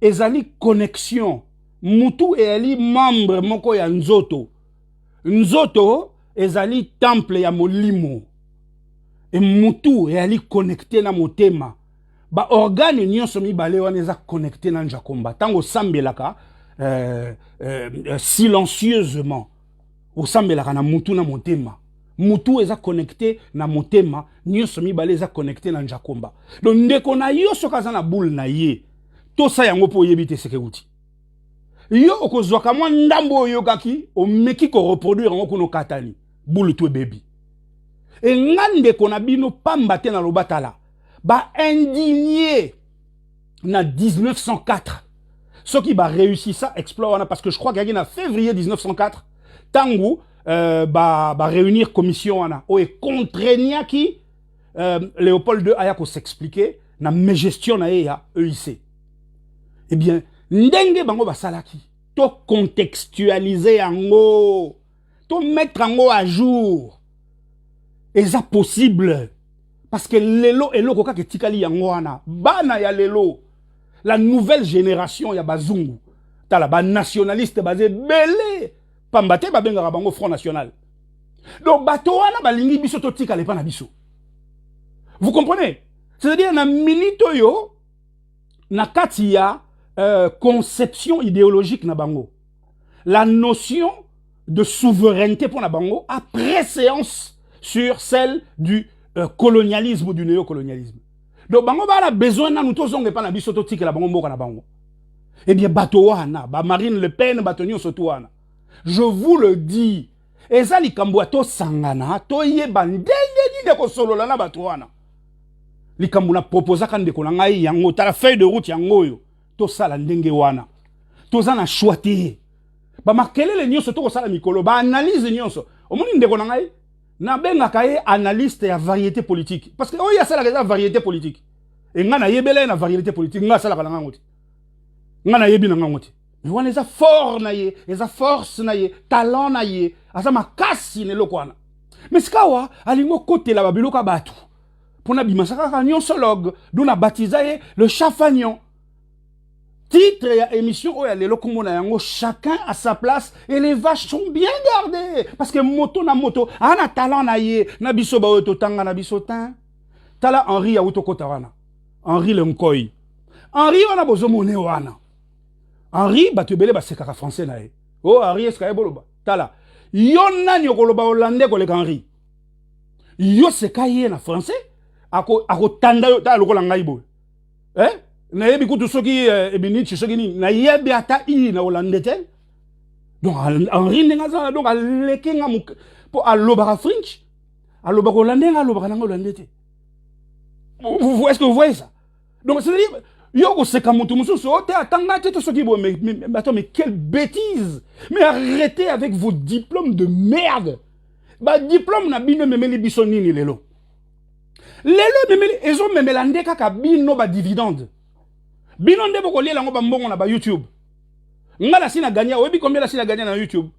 ezali connexion. Mutu ezali membre moko ya nzoto. Nzoto ezali temple ya molimo. Et mutu ezali connecté na motema. Ba organe nyonso mibale wana eza connecté na njakomba. Tango sambelaka silencieusement. O sambelaka na mutu na motema. Mutu eza connecté na motema, nyonso mibale eza connecté na njakomba. Donc ndeko na yo soka na boule na ye. To sa yango po yebite seke uti. Yo okozwaka mwa ndambo yo kaki o meki ko reproduire ngo kuno katani. Boule to baby. Et ngande kona bino pamba te na lobatala. Ba indigné na 1904. Ce qui va réussir ça exploit parce que je crois qu'il y a en février 1904 tango ba réunir commission wana o e contraignant qui Léopold II aya ko s'expliquer na gestion na ya EIC. Eh bien, ndenge bango basalaki, to contextualiser yango, to mettre yango à jour. Et ça possible. Parce que lelo eloko kaka tikali yango wana, bana ya lelo, la nouvelle génération ya bazungu, tala ba nationaliste basé belé, pambate ba benga bango Front National. Donc bato wana balingi biso to tikale pa na biso. Vous comprenez? C'est-à-dire na minito yo na kati ya conception idéologique na bango. La notion de souveraineté pour na bango a préséance sur celle du colonialisme ou du néocolonialisme. Donc bango ba la besoin na nous tozonge pa na biso to tikela bango mboka na bango. Eh bien bato wana ba Marine Le Pen bato nyo soto wana. Je vous le dis. Eza likambo to sangana to yeba ndenge ni ko solola na bato wana. Likambo na proposa kan de ko ngai yango ta la feuille de route yango yo. To sala ndenge wana. To za na choité. Ba makelele nyonso to ko sala mikolo ba analyse nyonso. Omoni ndeko na ngai na benga kaye analyste ya variété politique parce que oya sala ka variété politique. Et nga na yebele na variété politique nga sala ka ngoti. Nga na yebi na ngoti. Mais wana eza fort na ye, eza force na ye, talent na ye, asa makasi ne lokwana. Mais sikawa alingo kote la babiloka batu. Pona bimasaka ka nyonsologue, d'où na baptisé le chafagnon. Titre et émission oya lelo komona yango chacun à sa place et les vaches sont bien gardées parce que moto na moto ana talent na ye na biso ba to tanga na biso tan. Tala Henri ya utokota wana. Henri le Nkoi. Henri wana bozo mone wana. Henri batubele ba sekaka français na ye. Oh Henri eska eboloba. Tala. Yo nani okoloba hollandais ko le Henri. Yo sekaye na français ako tanda yo ta lokola ngai bo. Na yebi kutu soki ebinichi soki ni na yebi ata I na hollandais. Donc Henri ndenga za donc alekenga po alobaka French. Alobaka hollandais alobaka na hollandais. Est-ce que vous voyez ça? Donc c'est-à-dire yo seka mutu mususu ote atanga te soki bo mais attends mais quelle bêtise. Mais arrêtez avec vos diplômes de merde. Ba diplôme na bino memeli biso nini lelo. Lelo memeli ezo memela ndeka ka bino ba dividende. Bino ndebo ko lela ngo ba mbongo na ba YouTube. Ngala sina gagner, oyebi combien la sina gagner na YouTube?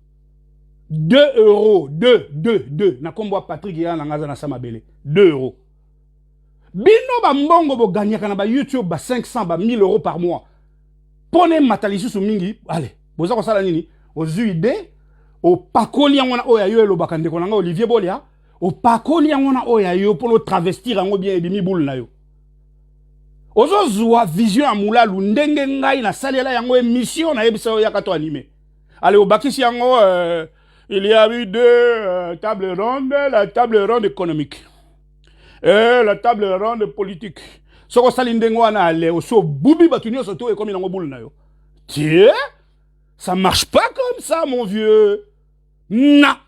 2 euros, 2 na kombo Patrick ya na ngaza na Samabele. 2 euros. Bino ba mbongo bo gagner kana ba YouTube ba 500 ba 1000 euros par mois. Pone matalisu su mingi, allez, boza ko sala nini? Ozu ide o pakoli ngona oya yo elo bakande ko nga Olivier Bolia, o pakoli ngona oya yo pour le travestir ngo bien ebimi boule na yo. Ozo zwa vision amula lundenge ngai na salela yango émission na yebisa ya kato animé. Allez au bakisi yango il y a eu 2 tables rondes, la table ronde économique. Et la table ronde politique. Soko salindengo wana ale oso bubi batunyo soto e comme nango boule na yo. Tiens, ça marche pas comme ça mon vieux. Na.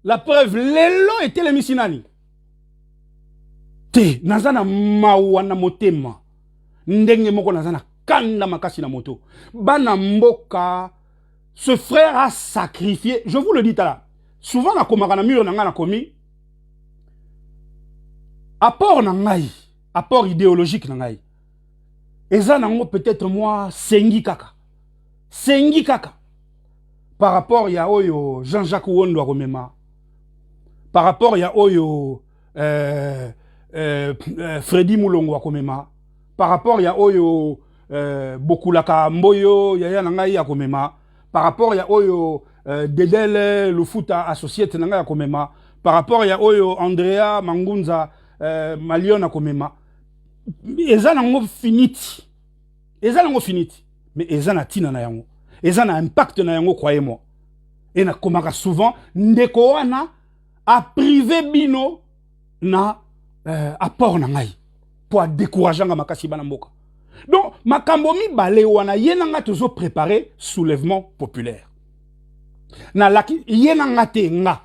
La preuve lelo était le misinani. Te nazana mawana motema. Ndenge moko nazana kanda makasi na moto. Bana mboka, ce frère a sacrifié, je vous le dis là. Souvent na komaka na mur na nga na komi. Apport na ngai, apport idéologique na ngai. Eza nango peut-être moi sengi kaka. Sengi kaka. Par rapport ya oyo Jean-Jacques Wondo akomema. Par rapport ya oyo Freddy Moulongo akomema. Par rapport ya oyo Bokulaka Mboyo yaya nangai akomema. Par rapport ya oyo Dedele Lufuta associate nangai akomema. Par rapport ya oyo Andrea Mangunza Malion akomema. Eza nango finiti. Eza nango finiti. Mais eza na tina na yango. Eza na impact na yango, croyez-moi. Et na komaka souvent ndeko wana a privé bino na apport na ngai pour décourager nga makasi bana mboka. Donc makambo mi bale wana yenanga tozo préparer soulèvement populaire. Na laki yenanga te nga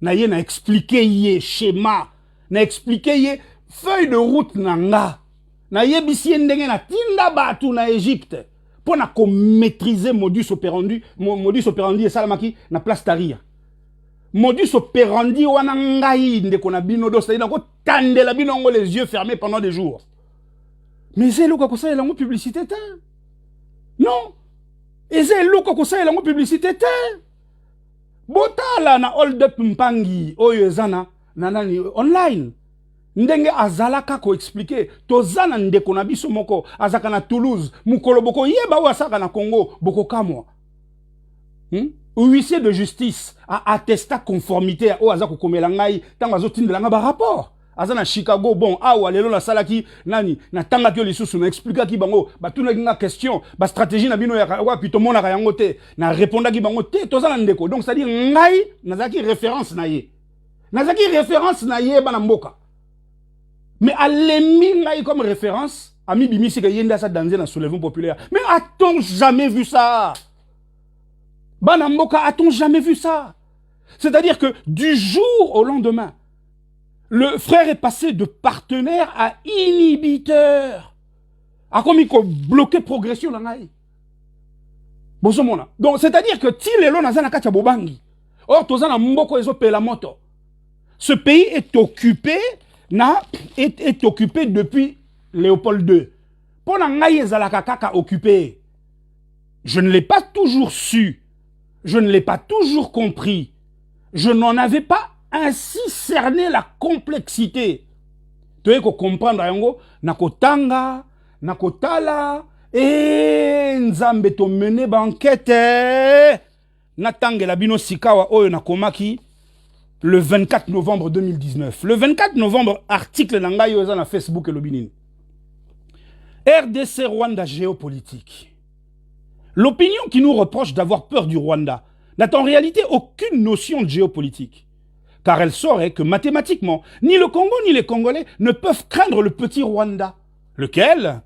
na yena expliquer ye schéma, na expliquer ye feuille de route na nga. Na yebisi ndenge na tinda batu na Égypte pour na ko maîtriser modus operandi et salamaki na place Taria. Modus operandi wana ngai ndeko na bino do c'est-à-dire ko tandela bino ngo les yeux fermés pendant des jours. Mais c'est loko ko ça la publicité ta. Non. Et c'est loko ko ça la publicité ta. Botala na hold up mpangi oyo zana na nani online. Ndenge azalaka ko expliquer tozana ndeko na biso moko azaka na Toulouse mukolo boko yeba wa saka na Congo boko kamwa. Huissier de justice a attesté conformité au azako komela ngai tango azotindela nga ba rapport. Azana Chicago bon awa lelo na salaki nani na tanga ki lisusu na expliquer ki bango ba tuna nga question ba stratégie na bino ya wa pitomona ka yango te na répondre ki bango te tozana ndeko. Donc ça dit ngai nazaki référence na ye. Nazaki référence na ye bana mboka. Mais à l'émile comme référence, Ami Bimi, c'est que Yenda ça danger dans le soulèvement populaire. Mais a-t-on jamais vu ça? Banamboka, a-t-on jamais vu ça? C'est-à-dire que du jour au lendemain, le frère est passé de partenaire à inhibiteur. A comme il bloqué progression dans l'aïe. Donc, c'est-à-dire que si les lois n'ont pas bobangi, or, tozana mboko ezo pe la moto. Ce pays est occupé, est occupé depuis Léopold II. Pour n'engayer zalaka kaka occupé. Je ne l'ai pas toujours su. Je ne l'ai pas toujours compris. Je n'en avais pas ainsi cerné la complexité. Tu veux comprendre, yango, nakotanga, nakotala, nzambe to mene banquete. Natangela bino sikawa oyo nakomaki le 24 novembre 2019. Le 24 novembre, article nanga yo na Facebook et lobinini. RDC Rwanda géopolitique. L'opinion qui nous reproche d'avoir peur du Rwanda n'a en réalité aucune notion de géopolitique. Car elle saurait que mathématiquement, ni le Congo ni les Congolais ne peuvent craindre le petit Rwanda, lequel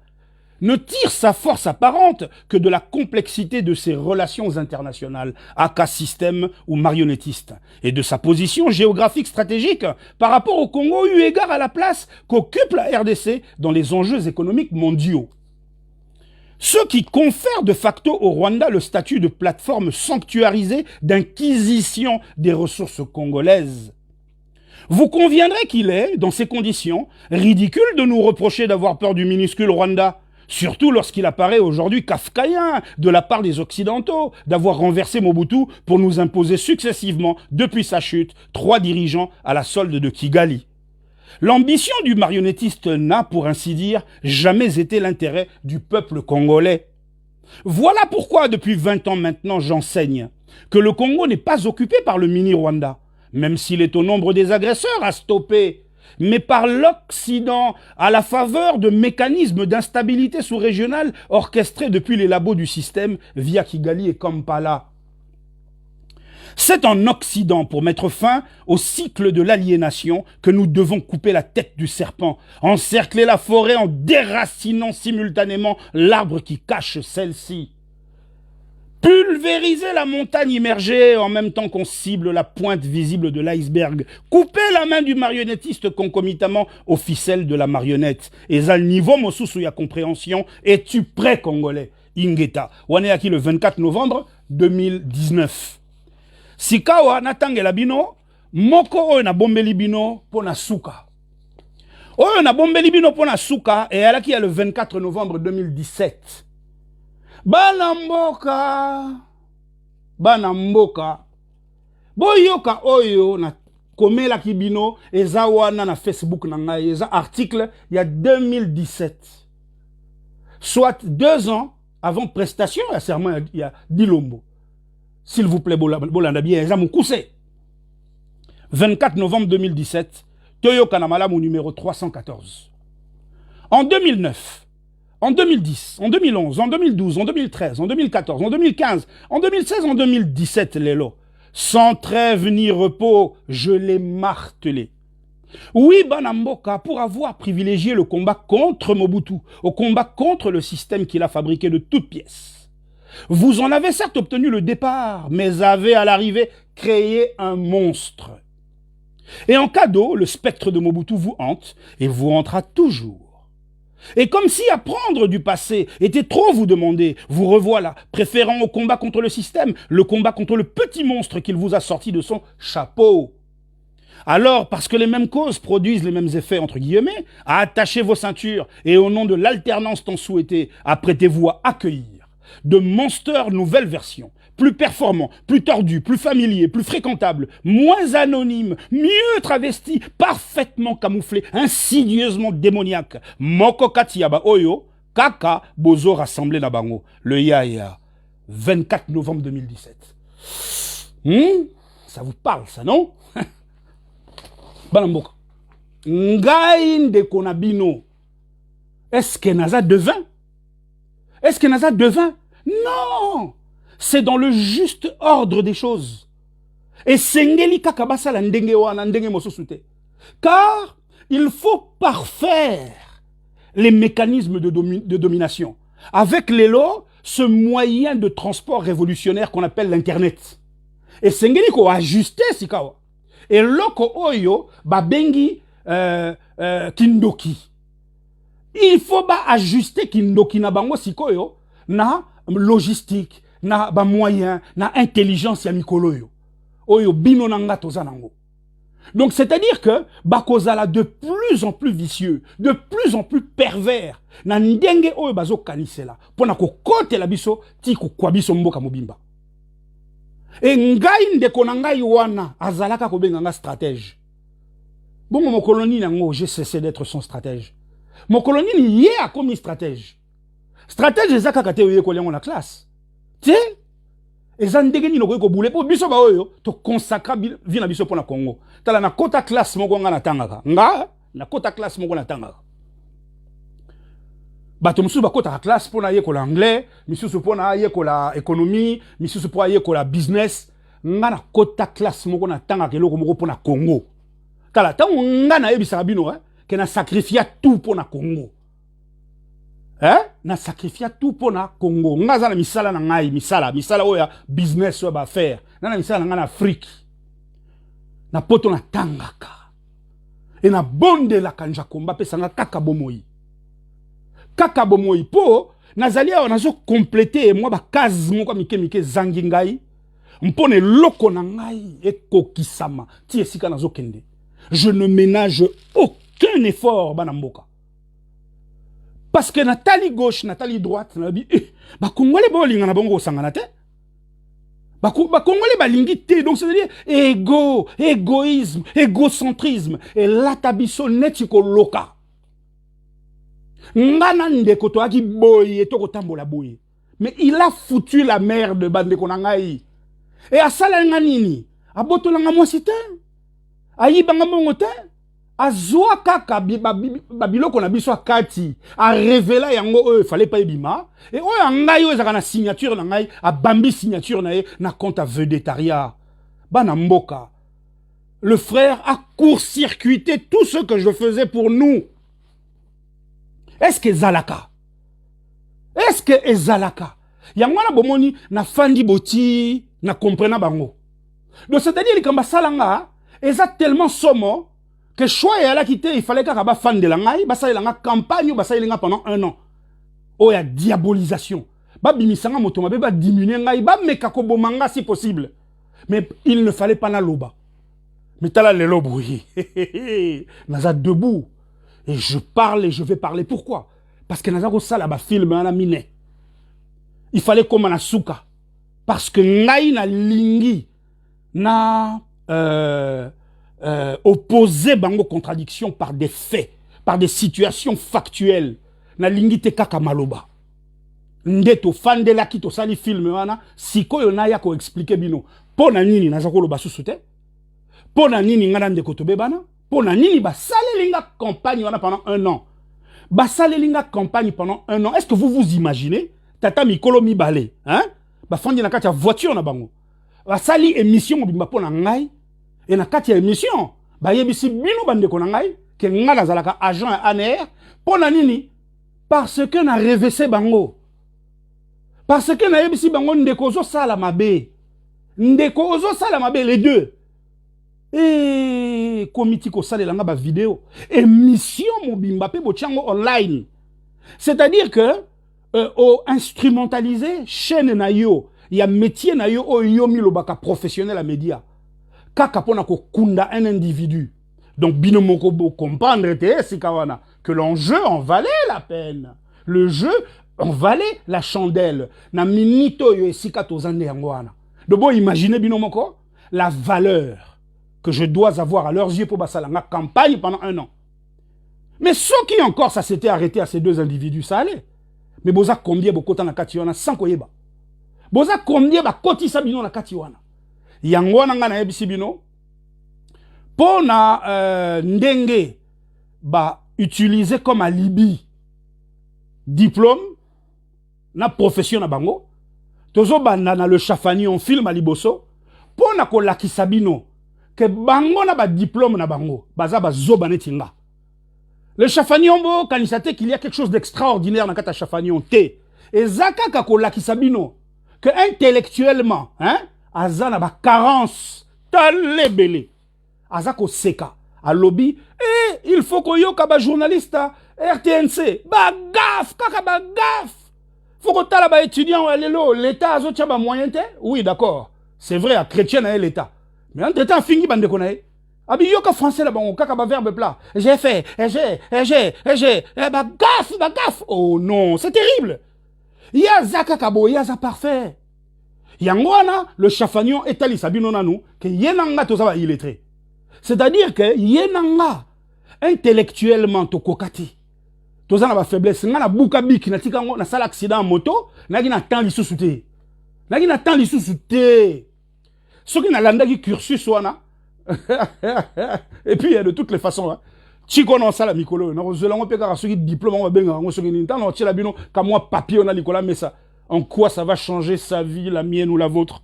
ne tire sa force apparente que de la complexité de ses relations internationales, aka système ou marionnettiste, et de sa position géographique stratégique par rapport au Congo eu égard à la place qu'occupe la RDC dans les enjeux économiques mondiaux. Ceux qui confèrent de facto au Rwanda le statut de plateforme sanctuarisée d'inquisition des ressources congolaises. Vous conviendrez qu'il est, dans ces conditions, ridicule de nous reprocher d'avoir peur du minuscule Rwanda, surtout lorsqu'il apparaît aujourd'hui kafkaïen de la part des Occidentaux d'avoir renversé Mobutu pour nous imposer successivement, depuis sa chute, 3 dirigeants à la solde de Kigali. L'ambition du marionnettiste n'a, pour ainsi dire, jamais été l'intérêt du peuple congolais. Voilà pourquoi, depuis 20 ans maintenant, j'enseigne que le Congo n'est pas occupé par le mini-Rwanda, même s'il est au nombre des agresseurs à stopper, mais par l'Occident, à la faveur de mécanismes d'instabilité sous-régionale orchestrés depuis les labos du système via Kigali et Kampala. C'est en Occident, pour mettre fin au cycle de l'aliénation, que nous devons couper la tête du serpent, encercler la forêt en déracinant simultanément l'arbre qui cache celle-ci. Pulvériser la montagne immergée en même temps qu'on cible la pointe visible de l'iceberg. Couper la main du marionnettiste concomitamment aux ficelles de la marionnette. Et à niveau mosusu ya compréhension, es-tu prêt, Congolais? Ingeta. Waneaki le 24 novembre 2019. Sikawa natangela bino, moko oyo na bombeli bino pona suka. Oyo na bombeli bino pona suka, et alaki ya le 24 novembre 2017. Bana mboka, boyoka oyo na komela kibino, eza wana na Facebook na ngai, eza article il y a 2017. Soit 2 ans avant prestation, il y a serment il y a Dilombo. S'il vous plaît, bolanda bien, eza mukuse. 24 novembre 2017, Toyo Kanamalamu numéro 314. En 2009, en 2010, en 2011, en 2012, en 2013, en 2014, en 2015, en 2016, en 2017, Lélo. Sans trêve ni repos, je l'ai martelé. Oui, Banamboka, pour avoir privilégié le combat contre Mobutu, au combat contre le système qu'il a fabriqué de toutes pièces. Vous en avez certes obtenu le départ, mais avez à l'arrivée créé un monstre. Et en cadeau, le spectre de Mobutu vous hante et vous hantera toujours. Et comme si apprendre du passé était trop vous demander, vous revoilà, préférant au combat contre le système, le combat contre le petit monstre qu'il vous a sorti de son chapeau. Alors, parce que les mêmes causes produisent les mêmes effets, entre guillemets, attachez vos ceintures et au nom de l'alternance tant souhaitée, apprêtez-vous à accueillir de Monster nouvelle version, plus performant, plus tordu, plus familier, plus fréquentable, moins anonyme, mieux travesti, parfaitement camouflé, insidieusement démoniaque. Moko Katiaba Oyo, Kaka Bozo rassemblé na bango. Le Yaya, 24 novembre 2017. Ça vous parle, ça, non? Banamboka. Ngai ndeko na bino. Est-ce que naza devin? Est-ce que naza devin? Non! C'est dans le juste ordre des choses. Et sengeli kakabasa la ndenge wana ndenge mosusute. Car il faut parfaire les mécanismes de domination. Avec l'élo, ce moyen de transport révolutionnaire qu'on appelle l'Internet. Et c'est ce qu'on a ajusté, sikawa. Et loko oyo, babengi kindoki. Il faut ajuster kindoki na bango sikoyo, na logistique, na ba moyen, na intelligence ya mikolo yo. Oyo bino nanga tozanango. Donc, c'est-à-dire que Bakozala de plus en plus vicieux, de plus en plus pervers. Na ndenge oyo bazo kanisela. Pona ko kote la biso, ti ko kwa biso mboka mobimba. Et ngai ndeko na ngai wana, azalaka ko benga nga stratège. Bon, mon colonie nango, j'ai cessé d'être son stratège. Mon colonie ni a comme stratège. Stratège ezaka kate oye ko lengo na classe. Tiens, eza ndenge ni loko ko boule po biso ba oyo to consacra vie na biso pona Congo. Tala na kota classe moko nga na tangaka. Nga na kota classe moko na tangaka. Bato musu ba kota classe pona ye ko l'anglais, misusu pona ye ko la économie, misusu pona ye ko la business. Nga na kota classe moko na tangaka eloko moko pona Congo. Tala tango nga na yebisa bino ke na sacrifia tout pona Congo. Na sacrifia tout pour na Congo. Nga na misala na ngai, misala oya business oya ba faire. Na misala na Afrique. Na poto na tangaka. Et na bonde la kanja komba pe sanga kaka bomoi. Kaka bomoi po nazali awa nazo compléter moi ba case moko mike zangi ngai. Mpone loko na ngai ekokisama. Ti esika nazo kende. Je ne ménage aucun effort bana mboka. Parce que Nathalie gauche, Nathalie droite, ba Congolais ba linga na bongo sangana te. Ba Congolais ba lingité, donc c'est-à-dire égoïsme, égocentrisme et la tabiso netiko loka. Ngana ndeko to aki boye to kotambola boye. Mais il a foutu la merde bande konangai. Et asala nganini, abotola nga mwasite. Ayibanga mongo te. Azwa kaka babiloko na biso akati a révéla yango il fallait pas ebima et oyo ngai oyo ezaka na signature na ngai a bambi signature na ye na compte à vedettariat bana mboka. Le frère a court-circuité tout ce que je faisais pour nous. Est-ce que ezalaka yango na bomoni na fandi boti na comprena bango. Donc c'est-à-dire likamba salanga eza tellement somo que choix et à la quitter, il fallait qu'à fan de l'angaï, basa il a campagne, basa il a pendant 1 an. Oh, il y a diabolisation. Ba bimisanga motomabe ba diminuer ngai, ba mekako bomanga si possible. Mais il ne fallait pas na loba. Mais t'as le lobo, oui. Naza debout. Et je parle et je vais parler. Pourquoi? Parce que naza ko sala ba film na mine. Il fallait comme na souka. Parce que ngai na lingi na opposer bango contradiction par des faits, par des situations factuelles. Na lingite kaka maloba. Ndeto fan de la kito sali film wana siko yona ya ko expliquer bino. Pona nini na zakolo basusu te? Pona nini ngana ndeko to bebana? Pona nini ba sale linga campagne wana pendant 1 an? Ba sale linga campagne pendant 1 an. Est-ce que vous vous imaginez tata mikolo mi balé, hein? Ba fandi na kati ya voiture na bango. Ba sali émission mobimba pona ngai. Et na kati ya émission, ba yebisi bino bandeko na ngai ke ngala zalaka agent ANR pona nini? Parce que na révessé bango. Parce que na yebisi bango ndeko zo sala mabe. Ndeko zo sala mabe les deux. Et comité ko sala langa ba vidéo émission mobimba pe bochango online. C'est-à-dire que au instrumentaliser chaîne na yo, il y a métier na yo o yo mi lobaka professionnel à média. Kaka pona ko kunda un individu. Donc binomoko bo comprendre te sikawana que l'enjeu en valait la peine. Le jeu en valait la chandelle. Na minito yo esika tozande yangwana. Donc bon imaginez binomoko la valeur que je dois avoir à leurs yeux pour basalanga campagne pendant 1 an. Mais ce qui encore ça s'était arrêté à ces 2 individus ça allait. Mais boza combien bokota na katiwana sans koyeba. Boza combien ba koti sabino na katiwana. Yangwana nga na yebisi bino pona ndenge ba utiliser comme alibi diplôme na profession na bango tozo banda na le chafani on film à liboso pona ko lakisa bino ke bango na ba diplôme na bango baza ba zoba netinga Le chafanion, bo, kanisate qu'il y a quelque chose d'extraordinaire dans kata chafanion, te. Et zaka kakola kisabino, que intellectuellement, hein, azana ba carence, talebele. Azako seka, a lobby, et il faut qu'on yoka ba journaliste, RTNC, ba gaf, kaka ba gaf. Faut qu'on tala ba étudiant, l'État a zotia ba moyen te. Oui, d'accord. C'est vrai, à chrétien, l'État. Mais en temps, fingi bande konae. Abi yoka français là-bas, on kaka ba verbe plat. J'ai fait, ba gaf. Oh non, c'est terrible. Ya zaka kabo, ya za parfait. Yangwana, le chafanion est ali sabino nanou, que yenanga to saba illettré. C'est-à-dire que yenanga, intellectuellement to kokati. To zana ba faiblesse, nga na buka biki na tika na sala accident en moto, nagi na temps lisusu te. Nagi na temps lisusu te. Soki na landaki cursus wana. Et puis de toutes les façons hein. Chiko non sala mikolo, na rozelango pe kaka soki diplôme on va benga ngo soki ni temps tila bino ka moi papier on a Nicolas mais ça en quoi ça va changer sa vie, la mienne ou la vôtre.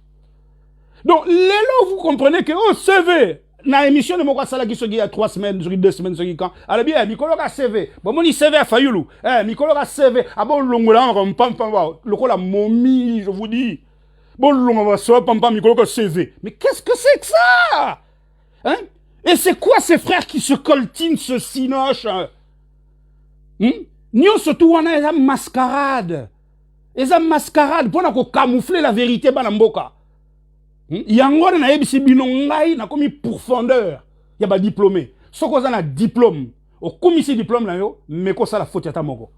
Donc l'élo vous comprenez que oh CV na émission de moko sala ki soki il y a 3 semaines, soki 2 semaines soki quand. Alors bien Nicolas ka CV. Bon moni CV à Fayulu. Nicolas ka CV. Ah bon longola on pam lokola momie je vous dis. Bon longola so pam Nicolas ka CV. Mais qu'est-ce que c'est que ça? Hein? Et c'est quoi ces frères qui se coltinent, se sinochent? Nous, surtout, on a une mascarade. Une mascarade pour camoufler la vérité. Il y a un comme profondeur. Il y a un diplômé. Ce qu'on a un diplôme, au commissaire diplôme, mais qu'on a la faute à ta moko.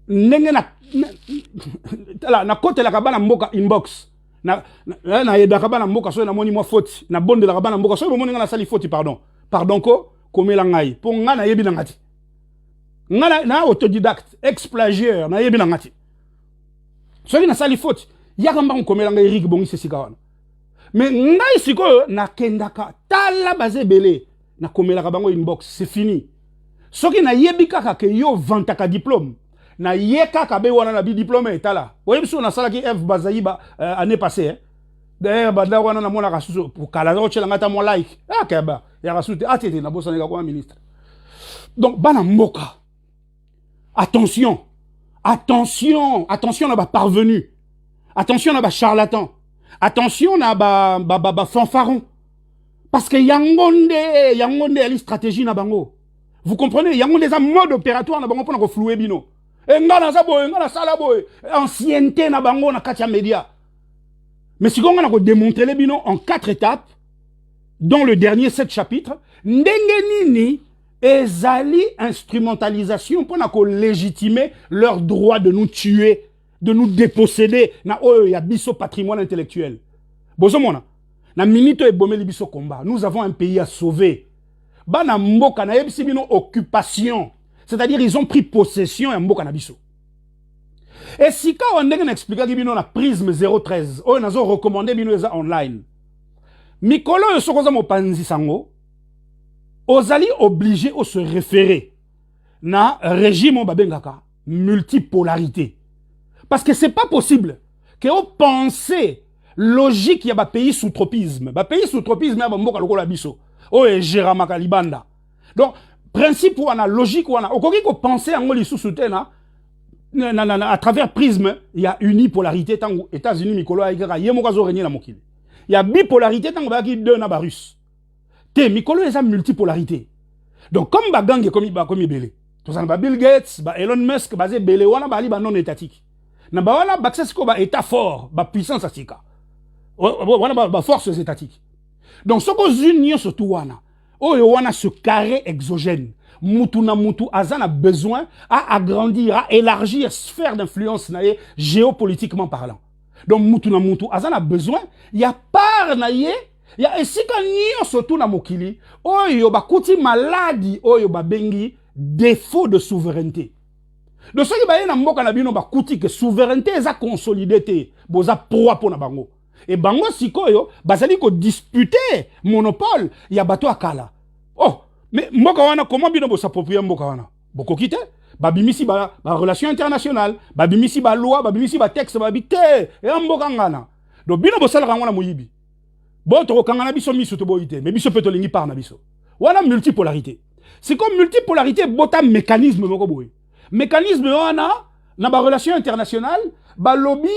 Na côté la cabane mboka inbox. Na yedaka na mboka so na moni moi faute na bonde la kabana mboka so moni na sali faute pardon ko komela ngai po nga na yebi na ngati nga na autodidacte ex-plagiaire na yebi na ngati so na sali faute yaka mba komela ngai Eric bongi sesika wana mais ngai siko na kendaka tala bazé belé na komela ka bango inbox c'est fini soki na yebi kaka ke yo vantaka diplôme na yeka kabe wana na bi diplôme etala oyebi so na sala ki F bazayiba année passée hein d'ailleurs banda wana na mona kasuso pour kala zo chelanga ta mo like kaba ya kasute atete na bosa nga kwa ministre. Donc bana mboka attention na ba parvenu, attention na ba charlatan, attention na ba fanfaron parce que yangonde ali stratégie na bango. Vous comprenez, yangonde des mode opératoire na bango pour na flouer bino. Ngana sabo, ngana salabo, ancienneté na bango na katia média. Mais si on a démontré les bino en 4 étapes, dont le dernier 7 chapitres, ndengenini ezali instrumentalisation pour légitimer leur droit de nous tuer, de nous déposséder na ya biso patrimoine intellectuel. Bozomona, na minito e bomeli biso combat. Nous avons un pays à sauver. Bana mboka na yebisi bino occupation. C'est-à-dire ils ont pris possession et mboka na biso. Et si quand on a expliqué que bino na prisme 013, on a recommandé bino eza online. Mikolo sokoza mopanzi sango, ozali obligé de se référer na régime babengaka multipolarité. Parce que c'est pas possible que on pense logique ya ba pays sous tropisme. Ba pays sous tropisme ya mboka lokola biso. O e gérama makalibanda. Donc principe wana logique wana okoki ko penser en ngoli sous soutena à travers prisme il y a unipolarité tango États-Unis mikolo ayika yemoka zo régner na mokili. Il y a bipolarité tango ba ki deux na ba russe. Te mikolo eza multipolarité. Donc comme ba gangue comme belé. To ça ba Bill Gates, ba Elon Musk basé belé wana ba li ba non étatique. Na ba wana ba access ko ba état fort, ba puissance asika. Wana ba forces étatiques. Donc ce qu'on unit surtout wana. Oyo wana ce carré exogène. Mutu na mutu azana besoin à agrandir, à élargir sphère d'influence naie géopolitiquement parlant. Donc mutu na mutu azana besoin, il y a part naie, il y a esika nyo surtout na mokili, oyo bakuti maladi, oyo babengi défaut de souveraineté. Donc ce qui ba na mboka na bino bakuti que souveraineté eza consolidé te, boza proie pour na bango. Et bango sikoyo bazali ko disputer monopole, ya bato akala. Oh, mais mboka wana comment bino bo s'approprier mboka wana? Boko kite, babimisi ba relation internationale, babimisi ba loi, babimisi ba texte, babité, et mboka ngana. Donc bino bo sala ngana moyibi. Bon to kangana biso miso to boité, mais biso peto lingi par na biso. Wana multipolarité. C'est comme multipolarité, bota mécanisme moko boy. Mécanisme wana na ba relation internationale, ba lobby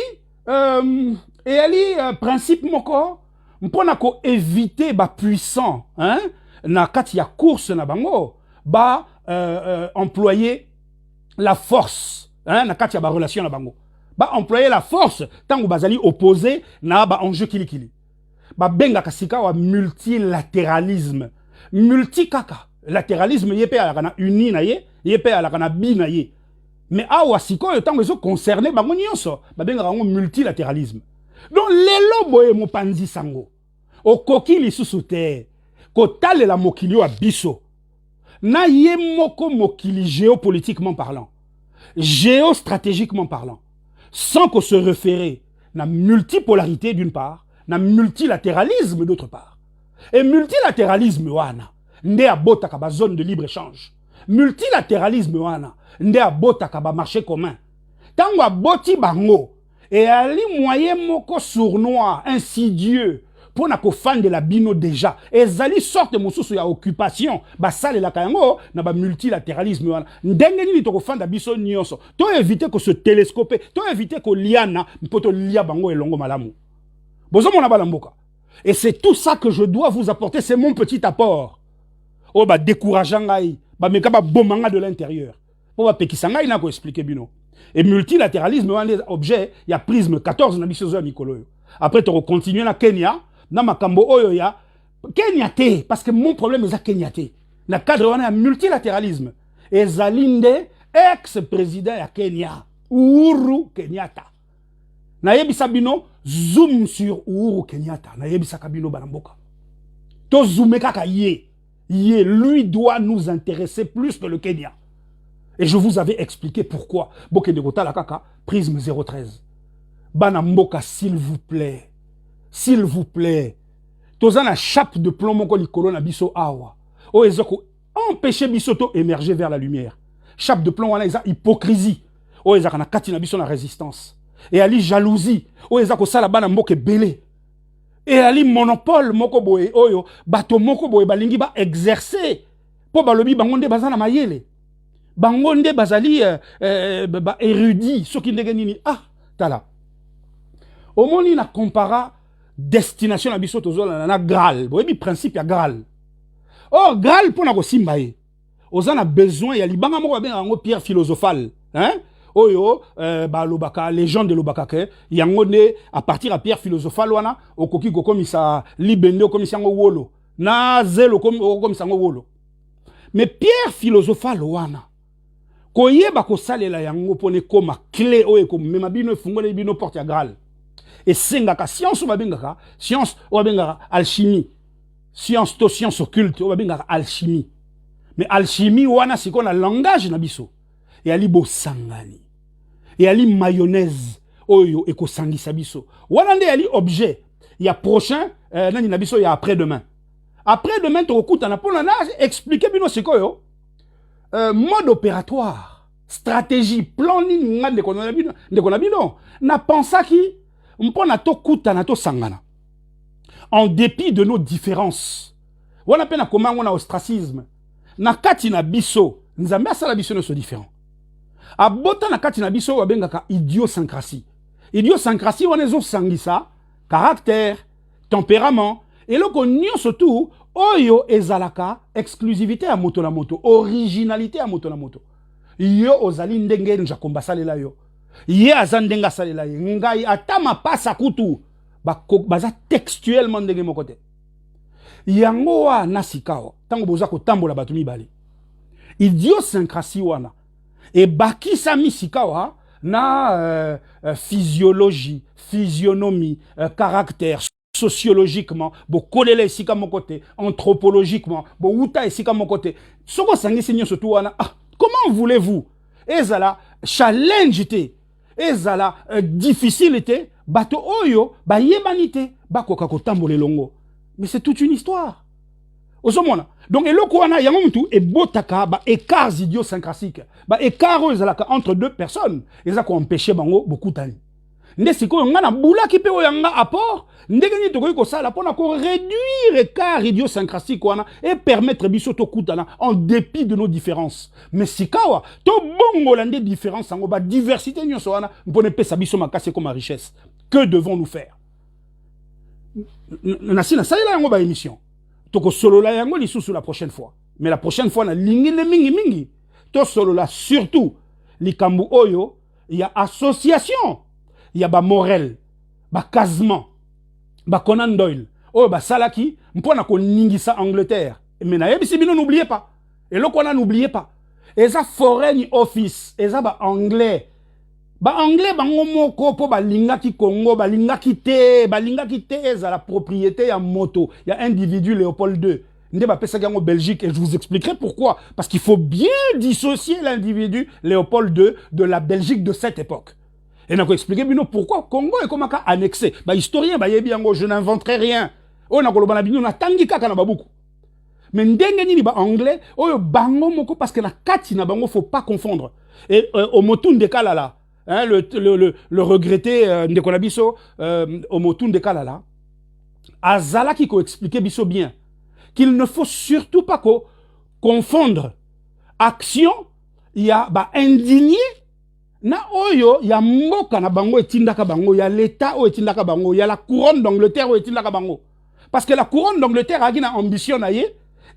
et ali principe moko mpona ko éviter ba puissant hein na kati ya course na bango ba employer la force hein na kati ya ba relation na bango. Ba employer la force tango bazali opposé na ba enjeu kilikili. Ba benga kasika wa multilatéralisme. Multikaka. Latéralisme yé pe alaka na uni na yé pe alaka na bi na yé. Mais awa sikoyo tango ezo concerné bango nyonso ba benga rango multilatéralisme. Donc lelo boye mopanzi sango. Okoki lisusu te kotalela mokili wa biso. Na ye moko mokili géopolitiquement parlant. Géostratégiquement parlant. Sans qu'on se référer na multipolarité d'une part, na multilatéralisme d'autre part. Et multilatéralisme wana nde abotaka ba zone de libre-échange. Multilatéralisme wana nde abotaka ba marché commun. Tango aboti bango et ali moyen moko sournois, insidieux pour na ko fan de la bino déjà. Et zali sorte mosusu ya occupation ba sale la kango na ba multilatéralisme wana. Ndenge nini to ko fan da biso nyonso. To éviter ko se télescoper, to éviter ko liana poto lia bango elongo malamu. Bozo mona balamboka. Et c'est tout ça que je dois vous apporter, c'est mon petit apport. Oh ba décourageant ngai, ba meka ba bomanga de l'intérieur. Pour ba pekisanga ina ko expliquer bino. Et multilatéralisme wana les objets, il y a prisme 14 na biso zo mikolo. Après tu continuer na Kenya, na makambo oyo ya Kenya te parce que mon problème est à Kenya te. Na cadre wana ya multilatéralisme. Et Zalinde ex-président ya Kenya, Uhuru Kenyatta. Na yebisa bino zoom sur Uhuru Kenyatta. Na yebisa kabino balamboka. To zoome kaka ye. Ye, lui doit nous intéresser plus que le Kenya. Et je vous avais expliqué pourquoi. Bokende kota la kaka, prisme 013. Banamboka, s'il vous plaît. S'il vous plaît. Tozan la chape de plomb moko likolo na biso awa. O ezoko empêcher biso to émerger vers la lumière. Chape de plomb wana eza hypocrisie. O ezaka na kati na biso na résistance. Et ali jalousie. O ezako sala bana mboke belé. Et ali monopole moko boye oyo bato moko boye balingi ba exercer po balobi bangonde bazana mayele. Bangonde bazali ba érudit soki ndenge nini ah tala. Omoni na compara destination na biso tozola na Graal. Boyebi principe ya Graal. Or Graal pona ko simba ye. Ozana besoin ya libanga moko ba ngo pierre philosophale, hein? Oyo lobaka légende de lobaka ke yango ne à partir à pierre philosophale wana okoki ko komisa libende komisa ngo wolo na zelo komisa ngo wolo. Mais pierre philosophale wana koyeba ko salela yango pone koma clé oyo ko mema bino fungole bino porte ya Graal. Et sengaka science babengaka science babengaka alchimie. Science to science occulte babengaka alchimie. Mais alchimie wana siko na langage na biso. Et ali bo sangani. Et ali mayonnaise oyo eko sangisa biso. Wana nde ali objet. Il y a prochain nani na biso ya après-demain. Après-demain to okuta na pona na expliquer bino sikoyo. Mode opératoire, stratégie, plan ni ngande ko na bino. Na pensa ki mpona to kuta na to sangana. En dépit de nos différences. Wana pena komango na ostracisme. Na kati na biso, nzambe asala biso no so différent. Abota na kati na biso wabengaka idiosyncrasie. Idiosyncrasie wana ezo sangisa caractère, tempérament et loko nyonso tout oyo ezalaka exclusivité à moto na moto, originalité à moto na moto. Yo ozali ndenge njakomba salela yo. Ye azandenga salela ye. Ngai atama pasa kutu baza textuellement ndenge moko te. Yango wa nasikao tango boza ko tambola bato mibale. Idiosyncrasie wana et bakisa misikawa na physiologie, physionomie, caractère, sociologiquement, bo kolele sika mon côté, anthropologiquement, bo uta sika mon côté. Soko sangisi nyo surtout wana. Ah, comment voulez-vous? Ezala challenge te, ezala difficulté, bato oyo ba yebanité, bakoka ko tambola longo. Mais c'est toute une histoire. Osomona. Donc eloko wana yango mutu e botaka ba écarts idiosyncrasiques. Ba écarts ezalaka entre deux personnes, ezako empêcher bango beaucoup tani. Nde siko nga na bula ki pe oyanga apport. Ndenge ni tokoki ko sala pona ko réduire écart idiosyncratique wana et permettre biso to kutana en dépit de nos différences. Mais sikawa to bongo la nde différence ngo ba diversité nyonso wana mpone pesa biso makase comme richesse. Que devons-nous faire? Nasina sala yango ba émission. Toko solo la yango lisusu la prochaine fois. Mais la prochaine fois na lingi le mingi mingi. To solo la surtout likambu oyo, il y a association. Il y a ba morel, ba casement, ba Conan Doyle, oh ba salaki, mpona ko ningisa Angleterre. Mais na yebisi bino n'oubliez pas. Et lo kona n'oubliez pas. Et ça foreign office, et ça ba anglais. Ba anglais bango moko po ba lingaki Congo, ba lingaki te za la propriété ya moto, ya individu Léopold II. Nde ba pesa gango Belgique et je vous expliquerai pourquoi parce qu'il faut bien dissocier l'individu Léopold II de la Belgique de cette époque. Et n'a expliqué pourquoi Congo est comme annexé. Bah historien bah yebi yango je n'inventerai rien. On a kolobana bino na tangi kaka na babuku. Mais ndenge ni ba anglais oyo bango moko parce que na kati na bango faut pas confondre. Et Omotunde Kalala, hein, le regretté ndeko na biso Omotunde Kalala azala qui ko expliquer biso bien qu'il ne faut surtout pas confondre action il y a ba indigné na oyo ya mboka na bango etindaka bango ya l'état o etindaka bango ya la couronne d'Angleterre o etindaka bango parce que la couronne d'Angleterre a une ambition na ye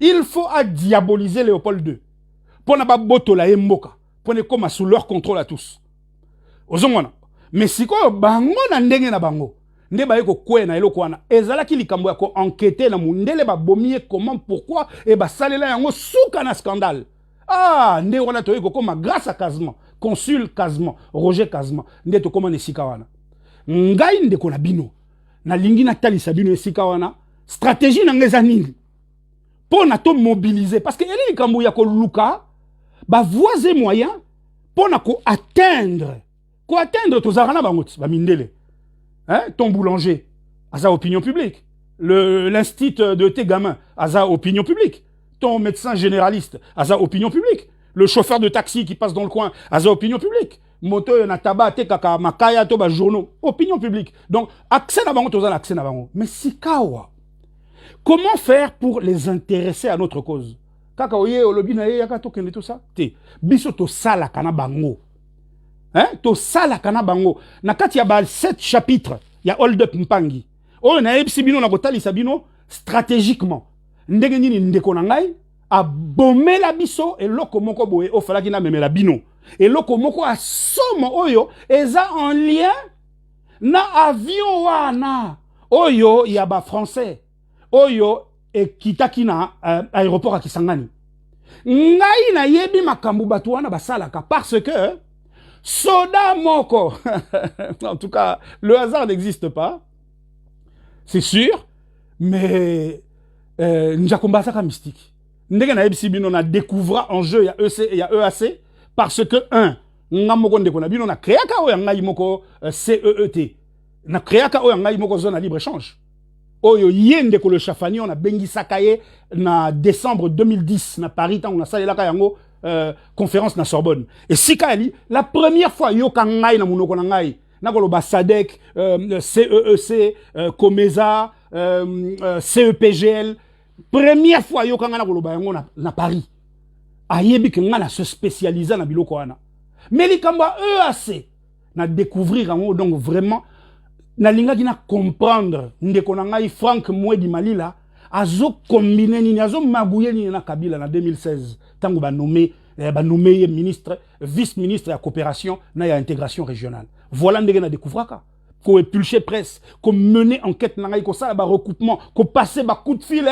il faut diaboliser Léopold II pour na ba botola ye mboka pour ne comme sous leur contrôle à tous ozongona mais siko bango na ndenge na bango nde ba yeko kwena eloko wana ezala ki likambo ya ko enquêter na mundele ba bomie comment pourquoi et ba salela yango suka na scandale ah nde wana to yeko koma grâce à Casement consul Casement, Roger Casement, nde to koma nesika wana. Ngai ndeko na bino, na lingi na talisa bino esika wana, stratégie na ngeza nini. Pour na to mobiliser, parce que eli likambo ya ko luka, ba voies et moyens, pour na ko atteindre to zarana bangoti, ba mindele. Hein, ton boulanger, à sa opinion publique. L'institut de tes gamins, à sa opinion publique. Ton médecin généraliste, à sa opinion publique. Le chauffeur de taxi qui passe dans le coin, à sa opinion publique. Moto na taba te kaka makaya to ba journaux, opinion publique. Donc accès na bango to za accès na bango. Mais sikawa. Comment faire pour les intéresser à notre cause? Kaka oye olobi na ye yaka to kende tout ça. Te biso to sala kana bango. Hein? To sala kana bango. Na kati ya ba 7 chapitres, ya hold up mpangi. O na ebisi bino na kotalisa bino stratégiquement. Ndenge nini ndeko na ngai a bomé la biso et loko moko boye o falaki na meme la bino et loko moko a somo oyo eza en lien na avion wana oyo ya ba français oyo e kitaki na aéroport a Kisangani ngai na yebi makambu batu wana basalaka parce que soda moko en tout cas le hasard n'existe pas c'est sûr mais njakomba saka mystique. Ndenge na ebisi bino na découvra en jeu ya EC et ya EAC parce que un ngamoko ndeko na bino na créaka o ngai moko CEET na créaka o ngai moko zone à libre échange oyo yende ko le chafani on a bengisaka ye na décembre 2010 na Paris tant on a salelaka yango conférence na Sorbonne et sika ali la première fois yo ka ngai na munoko na ngai na ko lo Basadek CEEC Comesa CEPGL première fois yo kanga na koloba yango na Paris ayebi ke nga na se spécialiser na biloko wana mais likamba EAC na découvrir yango donc vraiment na linga dina comprendre ndeko na ngai Franck Mwedi Malila azo combiner nini azo magouye nini na Kabila na 2016 tango ba nommé ministre vice-ministre ya coopération na ya intégration régionale voilà ndenge na découvraka ko épulcher presse, ko mener enquête na ngai ko ça ba recoupement, ko passer ba coup de fil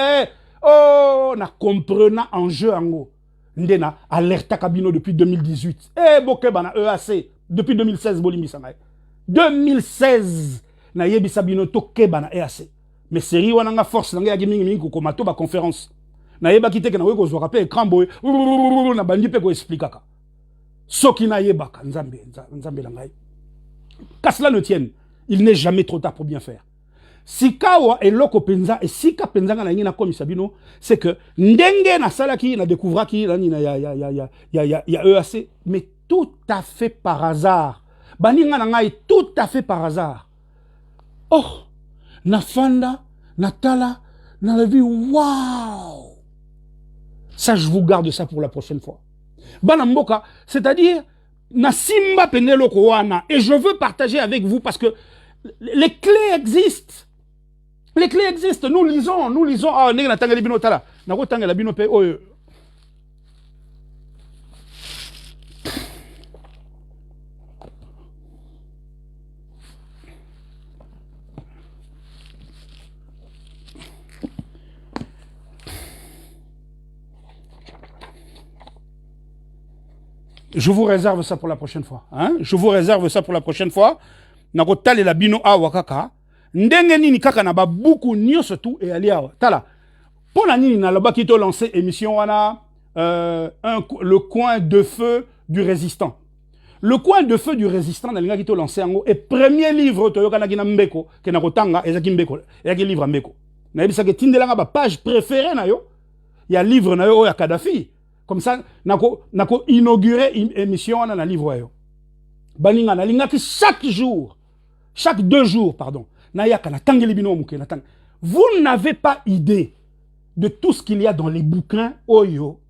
oh na comprenant enjeu ango. Ndena alerta kabino depuis 2018. Boke bana EAC depuis 2016 bolimi sangai. 2016 na yebi sabino to ke bana EAC. Mais série wana nga force nga yaki mingi ko mato ba conférence. Na yeba kiteke na we ko zo rappel écran boy na bandi pe ko expliquer soki na yebaka nzambe la ngai. Qu'à cela ne tienne, il n'est jamais trop tard pour bien faire. Sikawa et loko penza et sika penza na ngina komi sabino, c'est que ndenge na salaki na découvraki na ya EAC, mais tout à fait par hasard. baninga na ngai tout à fait par hasard. Oh, nafanda, natala, na la vie, waouh! Ça, je vous garde ça pour la prochaine fois. Banamboka, c'est-à-dire, na simba penelo kowana, et je veux partager avec vous parce que les clés existent. Les clés existent. Nous lisons. Ah, nega na tanga libino tala. Na ko tanga libino pe oyo. Je vous réserve ça pour la prochaine fois. Hein? Je vous réserve ça pour la prochaine fois. Nako tale la bino awa kaka. Ndenge nini kaka na ba beaucoup nyonso tout et ali awa. Tala. Pour la nini na loba kito lancé émission wana le coin de feu du résistant. Le coin de feu du résistant na linga kito lancé yango et premier livre to yoka na kina mbeko ke na kotanga ezaki mbeko. Ezaki livre mbeko. Na yebisa ke tindelanga ba page préférée na yo. Ya livre na yo ya Kadhafi. Comme ça, nako inaugurer une émission dans le livre. Baninga na linga ki chaque jour, chaque 2 jours, pardon. Vous n'avez pas idée de tout ce qu'il y a dans les bouquins oyo,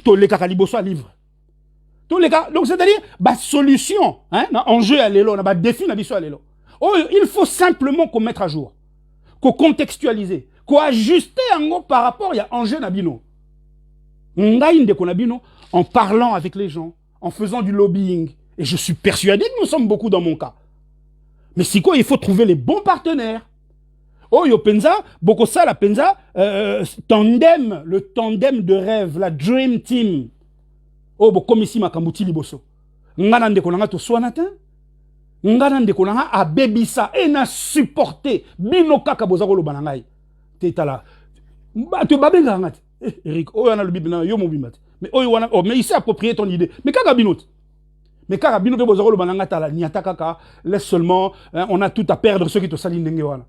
tous les kakaliboso livre. Tous les cas, donc c'est-à-dire, bah solution, hein, enjeu à l'élo, bah défi na biso à l'élo. Il faut simplement qu'on mette à jour, qu'on contextualise, qu'on ajuste par rapport à enjeu na bino. En parlant avec les gens, en faisant du lobbying. Et je suis persuadé que nous sommes beaucoup dans mon cas. Mais si quoi, il faut trouver les bons partenaires. Oh, yo penza, beaucoup ça, la penza, tandem, le tandem de rêve, la dream team. Oh, bo comme ici, ma kambuti liboso. Ngana ndeko nanga to soanatin. Ngana ndeko nanga a bebisa et na supporté. Bino kaka bozakolo banangai. Tétala. Ba, tu babenga ngati. Eric, oh, yana le bibina, yo mon bimat. Mais oh, wana, oh, mais il s'est approprié ton idée. Mais kaka binot. Mais kaka binot, bozoro le banangata la niata kaka. Laisse seulement, hein, on a tout à perdre ceux qui te salient n'engewana.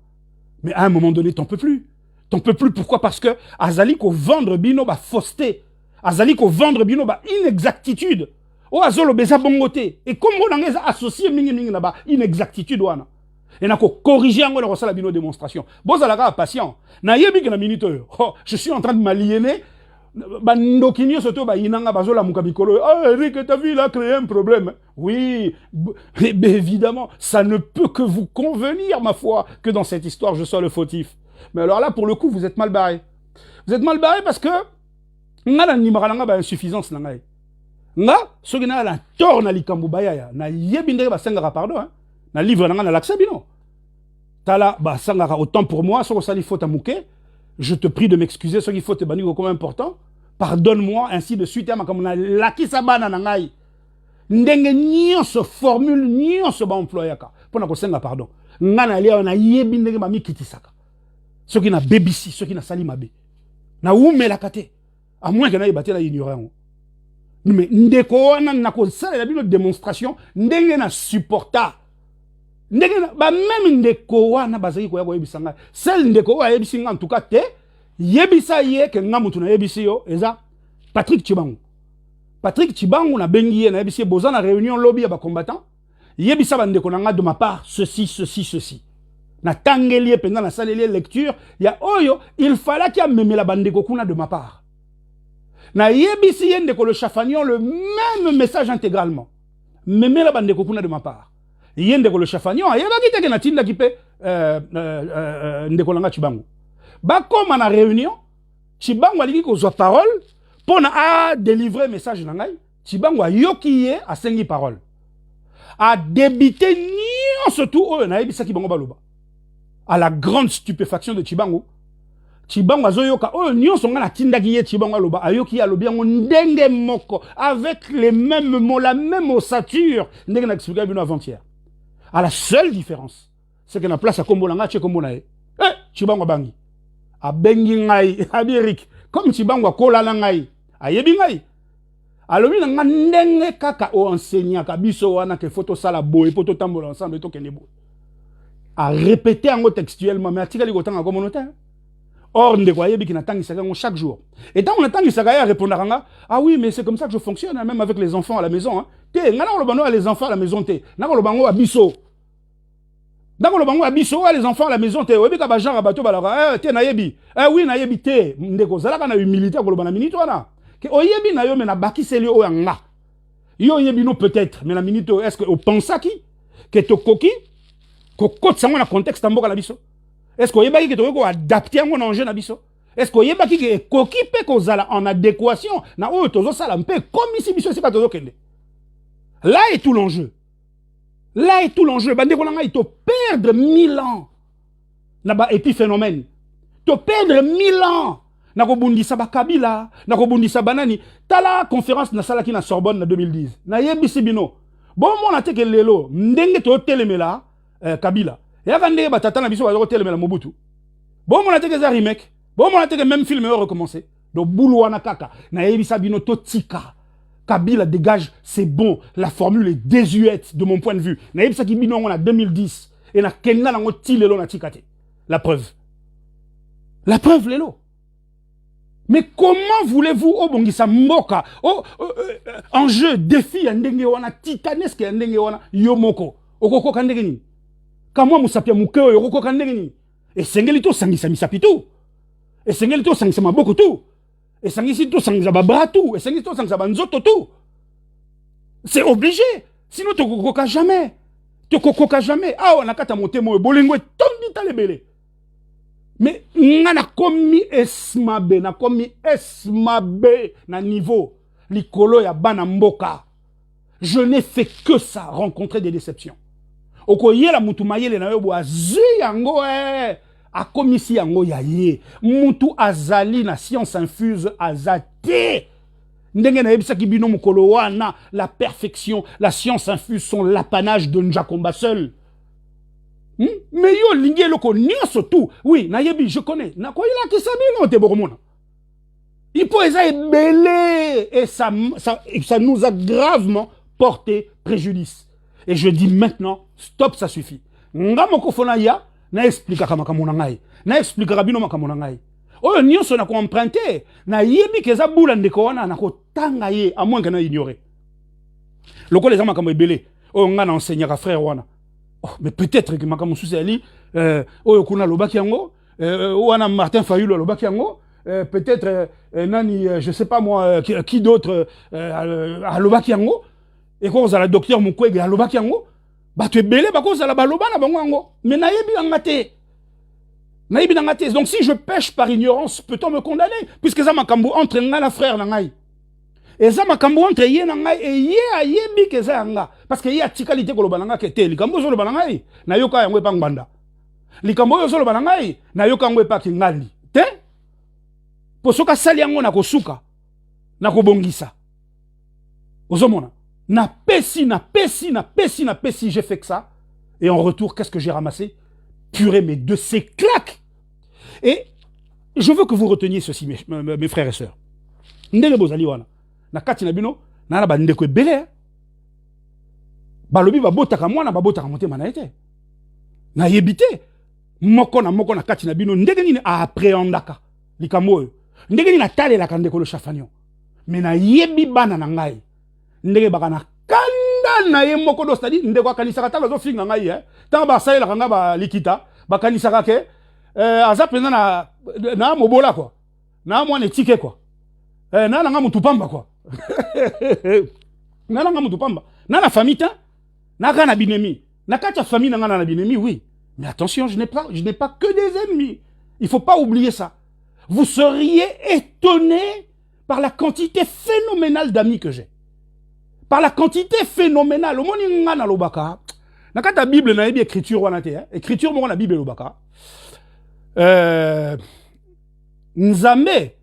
Mais à un moment donné, t'en peux plus. T'en peux plus. Pourquoi? Parce que Azali ko vendre bino ba fausseté. Azali ko vendre bino ba inexactitude. Oh, azolo beza bongote. Et comme on a associé mingi na ba inexactitude wana. Et n'a qu'au corriger en gros la bino démonstration. Bon, à patient. Na yebi que na minute. Oh, je suis en train de m'aliéner. Bandokinio soto ba inanga bazola mukabikolo. Ah, Eric, t'as vu, il a créé un problème. Oui, mais évidemment, ça ne peut que vous convenir, ma foi, que dans cette histoire, je sois le fautif. Mais alors là, pour le coup, vous êtes mal barré. Vous êtes mal barré parce que nga na nimaranga ba insuffisance na ngai. Nga, so gina la tor na likambu bayaya, na yebi ndenge ba sengara pardon, hein. Na livre na nga na l'accès bino. Tala, bah, sangara, autant pour moi, sur ça, il faut t'amouquer. Je te prie de m'excuser, ce qu'il faut te bannir comme important. Pardonne-moi, ainsi de suite, comme on a laki sabana nangai. Ndenge nion se formule, nion se ba employaka. Pour na senga pardon. Ngana lia na yebi ndenge ba mi kitisaka. Ce qui na bébisi, ce qui na sali mabe. Na ume la kate. À moins que na ibate la ignorant. Mais ndeko wana na ko sala la bino démonstration, ndenge na supporta. Ba même ndeko wana bazaki ko yako yebisanga sel ndeko wa yebisinga en tout cas te yebisa ye ke ngamutu na yebisi yo eza Patrick Chibangu na bengi ye na yebisi boza na réunion lobby ya ba combattant yebisa ba ndeko nanga de ma part ceci na tangeli pendant la salle lecture ya oyo il fallait qu'il meme la bandeko kuna de ma part na yebisi ye ndeko le chafagnon le même message intégralement meme la bandeko kuna de ma part yende ko le chafagnon ayeba kiteke na tinda kipe ndeko langa Chibangu ba koma na réunion Chibangu aliki ko zwa parole pona a délivrer message na ngai Chibangu ayoki ye a sengi parole a débité nyonso tout oyo na yebisaki bango baloba à la grande stupéfaction de Chibangu azoyoka oyo nyonso nga na tindaki ye Chibangu aloba ayoki alobi yango ndenge moko avec les mêmes mots, la même ossature ndenge na expliqué bino avant-hier. À la seule différence, c'est que na place à Kombo Langa, Kombo Nae. Chibangu bangi. A bengi ngai, a Eric. Comme Chibangu a kola ngai, a yebi ngai. Alors, il a ndenge kaka o enseignant, kabiso wana ke photo sala boy, poto tambola ensemble, to kenebo. A répéter en textuellement, mais a tika li gotanga comme notaire. Or, ndeko ayebi ki natangi sakango chaque jour. Et tant on attend qu'il s'agaille à répondre à ah oui, mais c'est comme ça que je fonctionne, hein, même avec les enfants à la maison, hein. Te, ngana koloba les enfants à la maison te. Na koloba ngo abiso. Na koloba ngo abiso les enfants à la maison te. Oyebi ka ba genre bato balaka te na yebi. Oui na yebi te. Ndeko zalaka na humilité koloba na minute wana. Ke oyebi na yo me na bakiseli o nga. Yo yebi no peut-être mais na minute est-ce que o pensaki que to koki ko kotsa ngo na contexte mboka la biso. Est-ce que oyebaki ke to ko adapter ngo na enjeu na biso? Est-ce que oyebaki ke koki pe ko zala en adéquation na o tozo sala mpe comme ici biso c'est pas tozo kende. Là est tout l'enjeu. Là est tout l'enjeu. Bande kolanga il te perdre 1000 ans. Na ba épiphénomène. Te perdre 1000 ans. Na ko bundisa ba Kabila, na ko bundisa banani. Tala conférence na sala ki na Sorbonne en 2010. Na yebisi bino. Bon mona te ke lelo ndenge to telemela Kabila. Ya kande ba tata na biso ba telemela Mobutu. Bon mona te ke za remake. Bon mona te ke même film recommencer. Do boulwana kaka. Na yebisa bino to tika. Kabila dégage, c'est bon. La formule est désuète de mon point de vue. Na yebisa ki bino en 2010 et na kenga na ngoti lelo na tikate. La preuve. La preuve lelo. Mais comment voulez-vous obongisa mboka enjeu défi ndenge wana titanesque ndenge wana yomoko okoko kandenge nini kamwa musapia mukeo okoko kandenge nini esengeli to sangisa misapitu esengeli to sangisa maboko tu esengeli to sangisa babra tu esengeli to sangisa banzoto tu c'est obligé sinon to kokoka jamais ah on a kata motemo bolingo tondi talebele. Mais na komi esmabe na niveau likolo ya bana mboka. Je n'ai fait que ça, rencontrer des déceptions. Okoye la mutu mayele na yo bo azu yango a komisi yango ya ye. Mutu azali na science infuse azate. Ndenge na yebisa ki bino mukolo wana la perfection, la science infuse sont l'apanage de Njakomba seul. Mais yo lingi loko nyonso tout. Oui, na yebi je connais. Na ko ila kisabi no te bokomona. Il peut esa belé et ça nous a gravement porté préjudice. Et je dis maintenant, stop, ça suffit. Nga moko fona ya na explica kama kamona ngai. Na explica rabino makamona ngai. Oyo nyonso na ko emprunter, na yebi keza bula ndeko wana na ko tanga ye à moins que na ignorer. Loko les ama kama belé. Oyo nga na enseignera frère wana. Oh, mais peut-être que Makamu Souseli, Oyokuna Lobakiango, Ouana Martin Fayulu Lobakiango, peut-être Nani, je sais pas moi, qui d'autre à Lobakiango, et quand vous avez le docteur Mukwege à Lobakiango, bah tu es belé, bah quand vous avez la balobana, mais naïbi angate. Naïbi angate. Donc si je pêche par ignorance, peut-on me condamner? Puisque ça m'a cambo entre un frère nangai. Et ça m'a cambo entre ye nangai et ye a yebi que ça nga. Parce que y a tikalité ko lobananga ke te likambo zo lobananga na yoka yango pa ngbanda likambo yo zo lobananga na yoka yango pa kingali te posoka sali yango na kosuka na kobongisa ozomona na pesi j'ai fait que ça et en retour qu'est-ce que j'ai ramassé purée mais de ces claques. Et je veux que vous reteniez ceci mes frères et sœurs ndele bozali wana na kati na bino na ba ndeko ebele balobi babotaka mwana babotaka motema na ete na yebite moko na kati na bino ndenge nini appréhendaka likambo oyo ndenge nini atalelaka ndeko le chafanion mais na yebi bana na ngai ndenge baka na kanda na ye moko do c'est-à-dire ndeko akanisaka tala zo finga ngai tant ba salela nga ba likita bakanisaka ke aza pena na mobola quoi na mwana etike quoi na nga mutu pamba quoi na nga mutu pamba na famille ta Naka na binemi. Naka famille na binemi, oui. Mais attention, je n'ai pas que des ennemis. Il faut pas oublier ça. Vous seriez étonné par la quantité phénoménale d'amis que j'ai. Par la quantité phénoménale. Au moni nga na lobaka. Naka ta Bible na ebi écriture wana te. Écriture mo na Bible lobaka. Nzambe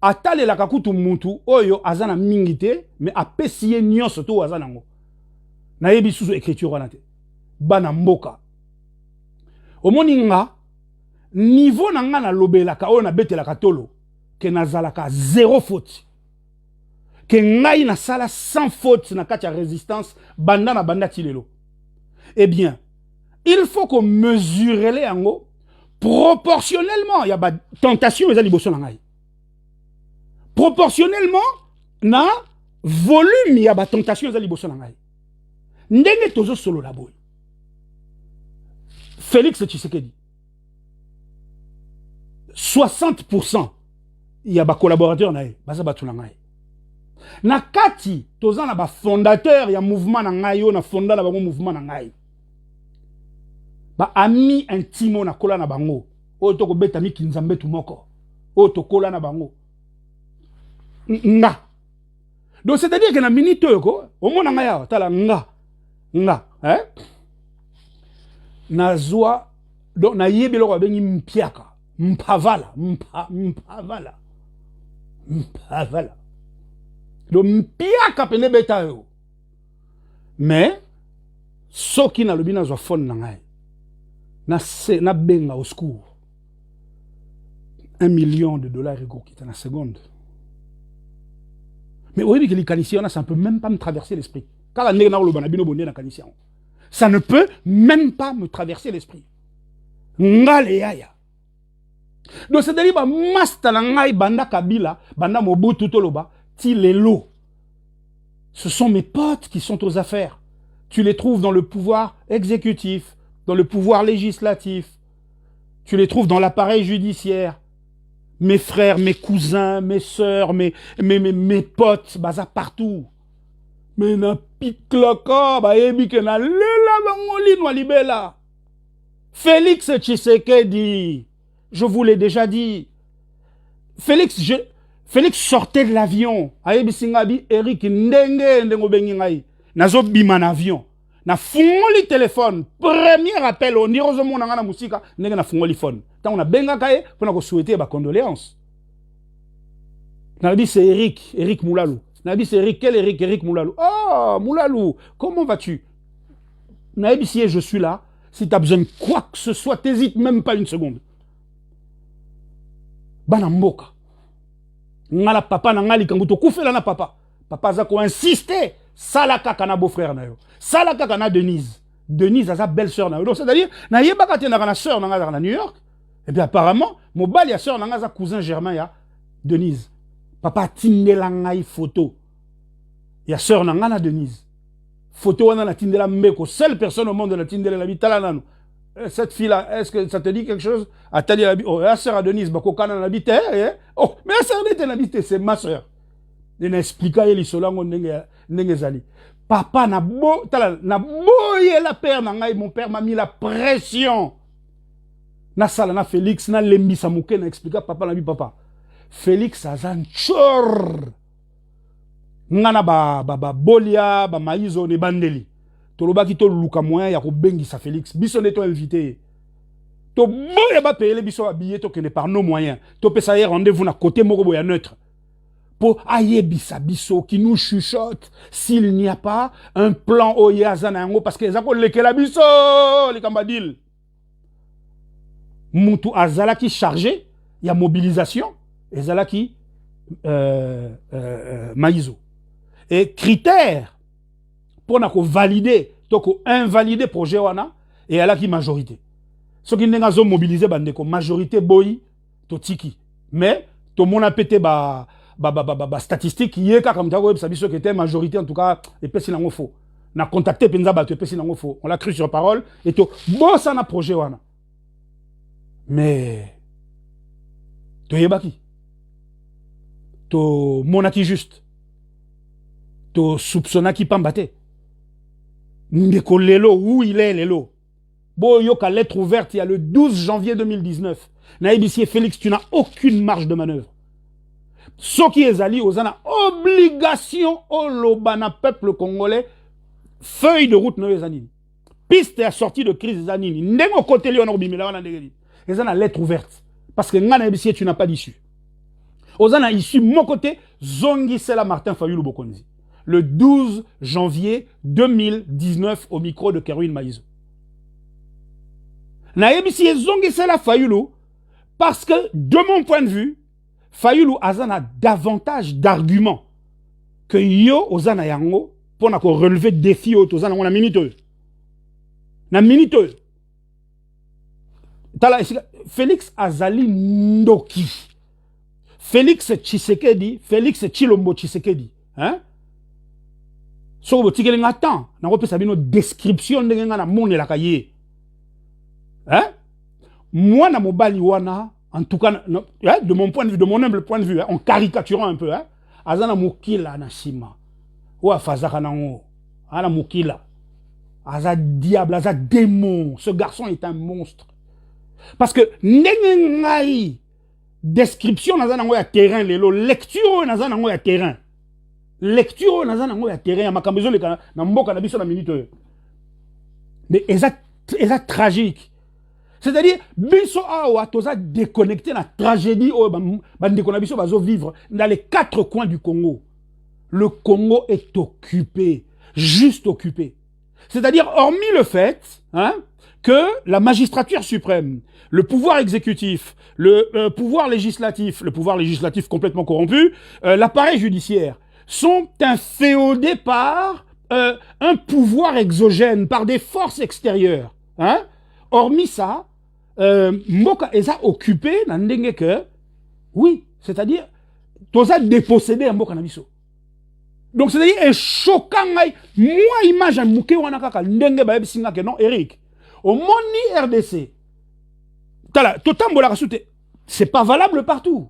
atale la kakutu muntu oyo azana mingite mais apesiye nyonso to azana ngo. Na yebi sous écriture wana te bana mboka omoni nga niveau na nga na lobelaka oyo na betelaka tolo ke nazalaka zéro faute ke ngai na sala sans faute na kati ya résistance banda tilelo. Eh bien il faut qu'on mesure les yango proportionnellement. Il y a tentation mais liboso na ngai proportionnellement na volume ya ba tentation za liboso na ngai ndenge tozo solo la boy Félix Tshisekedi 60% ya ba collaborateur na ye baza batu na ngai na kati toza na ba fondateur ya mouvement na ngai yo na fonda na bango mouvement na ngai ba ami intimo na kola na bango o to ko beta mi kinzambe tu moko o to kola na bango nga. Donc c'est-à-dire que na minute ko o mona nga ya tala nga na zwa donc na yebelo ko bengi mpiaka mpavala donc mpiaka pene beta yo mais soki na lobi na zwa phone na ngai na benga au secours $1 million qui est en la seconde. Mais oui, que les caniciens, ça ne peut même pas me traverser l'esprit. Ça ne peut même pas me traverser l'esprit. Ngaleaya. Donc c'est-à-dire que masta na ngai banda Kabila, banda Mobutu Toloba, ti lelo. Ce sont mes potes qui sont aux affaires. Tu les trouves dans le pouvoir exécutif, dans le pouvoir législatif. Tu les trouves dans l'appareil judiciaire. Mes frères, mes cousins, mes sœurs, mes potes, baza partout. Mais na piklaka, ba ebi ke na lela bangoli no libela. Félix Tshisekedi, je vous l'ai déjà dit. Félix sortait de l'avion. Ayebi singabi Eric ndenge bengi ngai. Nazo bima na avion. Na fungoli téléphone. Premier appel on dit rozo mona na musika ndenge na fungoli phone. Tant on a benga kaye pour na ko souhaiter ba condoléances. Nabi c'est Eric Moulalou. Nabi c'est Eric Moulalou. Oh Moulalou, comment vas-tu? Nabi si je suis là, si tu as besoin de quoi que ce soit, t'hésites même pas une seconde. Bana mboka. Ngala papa na ngali kanguto kufela na papa. Papa za ko insister salaka kana beau-frère na yo. Salaka kana Denise. Denise a sa belle-sœur na yo. Donc c'est-à-dire na yebaka te na sœur na New York. Et puis apparemment, mon bal ya sœur na sa cousin Germain ya Denise. Papa tindela ngai photo. Ya sœur na Denise. Photo wana na tindela mbeko. Seule personne au monde na tindela la bitala nanu. Cette fille-là, est-ce que ça te dit quelque chose? Atali la oh, la sœur à Denise, bako kana na bité. Oh, mais la sœur de la c'est ma sœur. Il expliqué les solango ndenge zali. Papa na boye la père na ngai, mon père m'a mis la pression. Na sala na Félix na lembi samuke na expliqué papa na bi papa. Félix azan chor. Ngana ba bolia ba maizo ne bandeli. Tolobaki to luka moyen ya ko bengisa Félix. Biso ne to invité. To boye ba payer biso habillé to que ne par nos moyens. To pesa y rendez-vous na côté moko boya neutre. Pour ayebisa biso qui nous chuchote s'il n'y a pas un plan oyazanango parce que les ako lekela biso les kambadil. Mutu azalaki chargé, il y a mobilisation, ezalaki maïzo. Et critère pour nako valider, toko invalider projet wana et alaki majorité. Ce qui n'est pas mobilisé bandeko majorité boy to tiki. Mais to mona pété ba statistique yeka comme ça ça biso que était majorité en tout cas et puis c'est nango faux. Na contacté penza ba to puis c'est nango faux. On l'a cru sur parole et to bossa na projet wana. Mais to yebaki. To monaki juste. To soupçonnaki pambate. Ndeko lelo où il est lelo. Bo yoka lettre ouverte il y a le 12 janvier 2019. Na EBC Félix, tu n'as aucune marge de manœuvre. Ce qui est ali aux ana obligation au lobana peuple congolais feuille de route no ezanini. Piste à sortie de crise zanini. Ndengo côté li on obimela wana ndengeli. Ezana lettre ouverte parce que ngana EBC tu n'as pas d'issue. Ozana issue mon côté zongi c'est la Martin Fayulu Bokonzi. Le 12 janvier 2019 au micro de Kerwin Maïzo. Na EBC zongi c'est la Fayulu parce que de mon point de vue Fayulu azana davantage d'arguments que yo ozana yango pour nako relever défi au ozana on a minute. Na minute. Tala Félix Azali Ndoki. Félix Tshisekedi, Félix Tshilombo Tshisekedi, hein? so bo tikeli ngata na ko pesa bino description ndenge nga na monela kaye. Hein? Moi na mobali wana en tout cas de mon point de vue, de mon humble point de vue, en caricaturant un peu, azana mukila na shima. Ou afazaka nango. Ana mukila. Aza diable, aza démon. Ce garçon est un monstre. Parce que ndenge description naza nango ya terrain lelo, lecture naza nango ya terrain. Lecture naza nango ya terrain ya makambo zo leka na mboka na biso na minute. Mais eza tragique. C'est-à-dire biso awa toza déconnecté la tragédie o bandeko na biso bazo vivre dans les 4 coins du Congo. Le Congo est occupé, juste occupé. C'est-à-dire hormis le fait que la magistrature suprême, le pouvoir exécutif, le pouvoir législatif complètement corrompu, l'appareil judiciaire, sont inféodés par un pouvoir exogène, par des forces extérieures. Hormis ça, Mboka est occupé dans ndenge que, oui, c'est-à-dire, toza dépossédé à Mboka Nabiso. Donc c'est-à-dire, un choquant, moi image mouké wana kaka ndenge ba singa que non, Eric. Au moni RDC, tala, totambola kasute, c'est pas valable partout.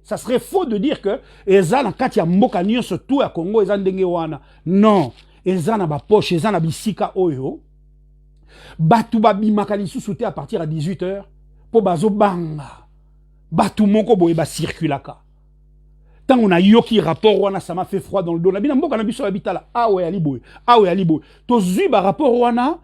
Ça serait faux de dire que eza na kati ya Mboka nyo surtout à Congo eza ndenge wana. Non, eza na ba poche, eza na bisika oyo. Batu babimaka lisusu te à partir à 18h po bazo banga. Batu moko boye ba circulaka. Tant on a yoki rapport wana ça m'a fait froid dans le dos. Na bina mboka na biso habitala. Ah ouais ali boye. Ah ouais ali boye. To zui ba rapport wana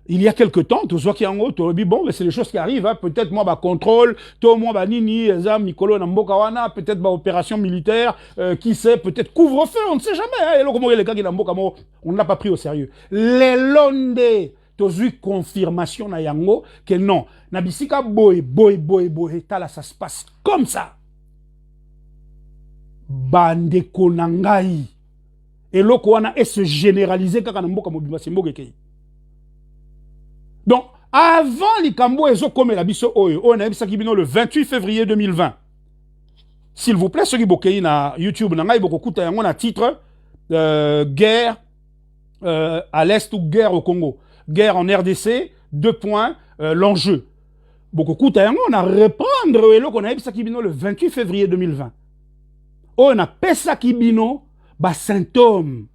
il y a quelque temps, tu vois qu'il y a en haut, tu dis bon, mais c'est les choses qui arrivent, peut-être moi, bah, contrôle, toi, moi, bah, nini, zam, Nicolo, Nambokawana, peut-être, bah, opération militaire, qui sait, peut-être couvre-feu, on ne sait jamais, et là, comment les gars qui Nambokamo, on ne l'a pas pris au sérieux. Les londe, tu as eu confirmation na yango, que non, nabisika boy, tala, ça se passe comme ça. Bande konangai. Et l'okwana est se généraliser quand Nambokamo bimbasimbo gekei. Donc, avant Likambo et Zokome la biso oyo, on a vu le 28 février 2020. S'il vous plaît, ceux qui bokei na YouTube, na ngai boko kuta yango na titre guerre à l'est ou guerre au Congo. Guerre en RDC, 2 points, l'enjeu. Boko kuta yango, on a reprendre on a vu le 28 février 2020. On a pesa kibino ba symptômes.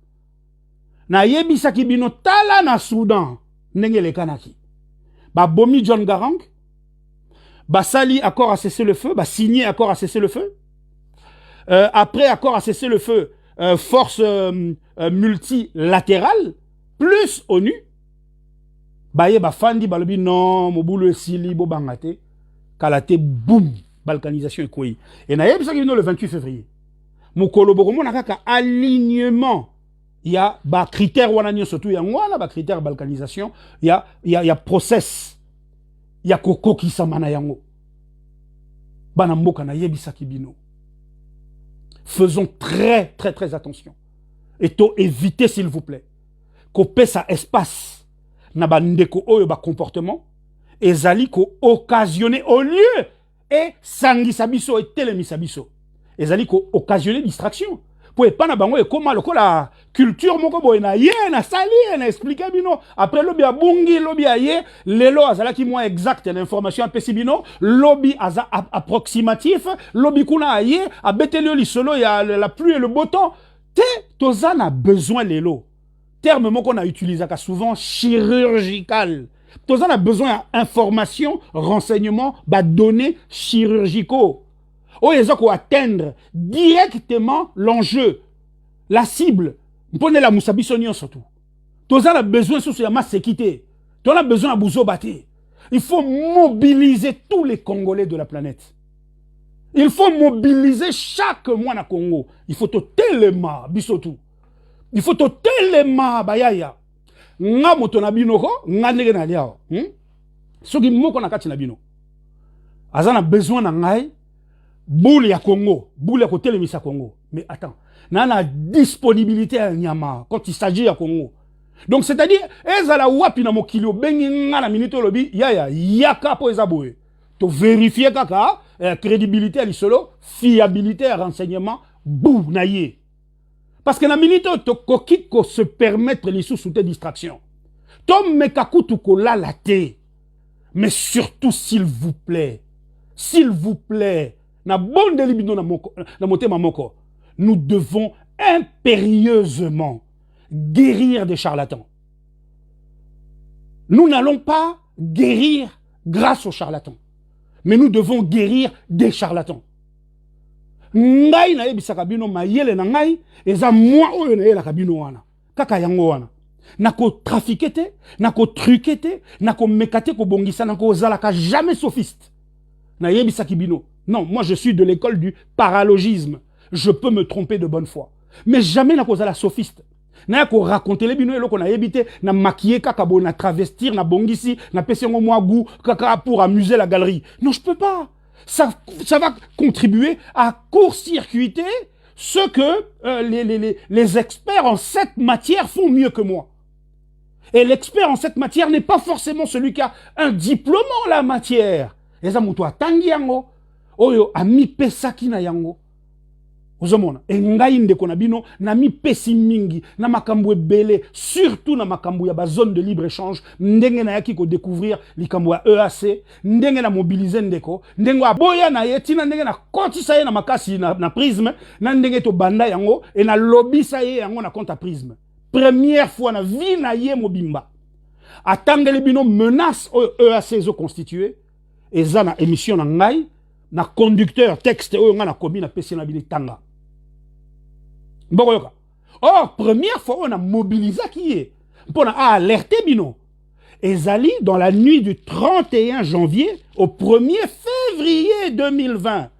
Na yebisa kibino tala na Soudan. Nengele kanaki. Ba bomi John Garang, ba sali accord à cesser le feu, ba signé accord à cesser le feu. Après accord à cesser le feu, force multilatérale, plus ONU. Ba ye ba fandi balobi non, mobulu esili bo bangate, kalate boum, balkanisation ekoi. Et na yebisa ki le 28 février. Mukolo bokomo nakaka alignement. Il y a des critères surtout il y a des critères balkanisation, il y a process, il y a koko qui samana yango. Bana mboka na yebisa kibino. Faisons très attention. Et to éviter s'il vous plaît ko pesa espace na bandeko oyo ba comportement ezali ko occasionner au lieu et sangisa biso et telemisa biso. Ezali ko occasionner distraction. Pour pas na bango et comment la culture moko boy na ye na sali na expliquer bino après lobi abungi lobi aye lelo azala ki moi exact l'information apesi bino lobi aza approximatif lobi kuna aye abeteli li solo ya la pluie et le beau temps te tozana a besoin lelo terme moko na utilisaka souvent chirurgical tozana a besoin d'information renseignements ba données chirurgicaux. Oh, ils ont atteindre directement l'enjeu, la cible. Prenez la Moussabi Sonyon surtout. Tous a besoin de ma sécurité. Tous a besoin de Bouzo Baté. Il faut mobiliser tous les Congolais de la planète. Il faut mobiliser chaque mois na Congo. Il faut tout tellement bisotou. Il faut tout tellement bayaya. Nga moto na bino ko, nga ndenge na liao. Soki moko na kati na bino. Azana besoin na ngai. Boule ya Congo, boule ya côté le Congo. Mais attends, nana disponibilité à Nyama quand il s'agit à Congo. Donc c'est-à-dire, ezala wapi na mokilio bengi nga na minute lobi yaka po ezaboe. To vérifier kaka crédibilité à l'isolo, fiabilité à renseignement, bou na ye. Parce que la minute to kokit ko se permettre les sous tes distractions. Tom mekakutu ko la te. Mais surtout s'il vous plaît, na bon delibino na motema moko, nous devons impérieusement guérir des charlatans. Nous n'allons pas guérir grâce aux charlatans, mais nous devons guérir des charlatans. Ngai na yebisaka bino mayele na ngai eza moi oyo na yela kabino wana kaka yango wana nako trafiquer nako truquer nako mekate ko bongisa nako zalaka jamais sophiste na yebisaki bino. Non, moi je suis de l'école du paralogisme. Je peux me tromper de bonne foi, mais jamais nako zala sophiste. Na ko raconter les bino eloko na yebite na maquiller kaka bo na travestir na bongisi na pesengo moi goût kaka pour amuser la galerie. Non, je peux pas. Ça va contribuer à court-circuiter ce que les experts en cette matière font mieux que moi. Et l'expert en cette matière n'est pas forcément celui qui a un diplôme en la matière. Eza mutu atangi yango, oyo ami pesaki na yango. Ozomona, ngai ndeko na bino na mi pesi mingi na makambo ebele, surtout na makambo ya ba zone de libre-échange, ndenge na yaki ko découvrir likambo ya EAC, ndenge na mobiliser ndeko, ndenge aboya na ye tina ndenge na kotisa ye na makasi na Prisme, na ndenge to banda yango et na lobisa ye yango na compte à Prisme. Première fois na vie na ye mobimba. Atangeli bino menace EAC zo constitué, eza na émission na ngai, na conducteur texte oyo nga na komi na pesi na bili tanga. Or, première fois, on a mobilisé qui est pour alerter bino. Ezali, dans la nuit du 31 janvier au 1er février 2020,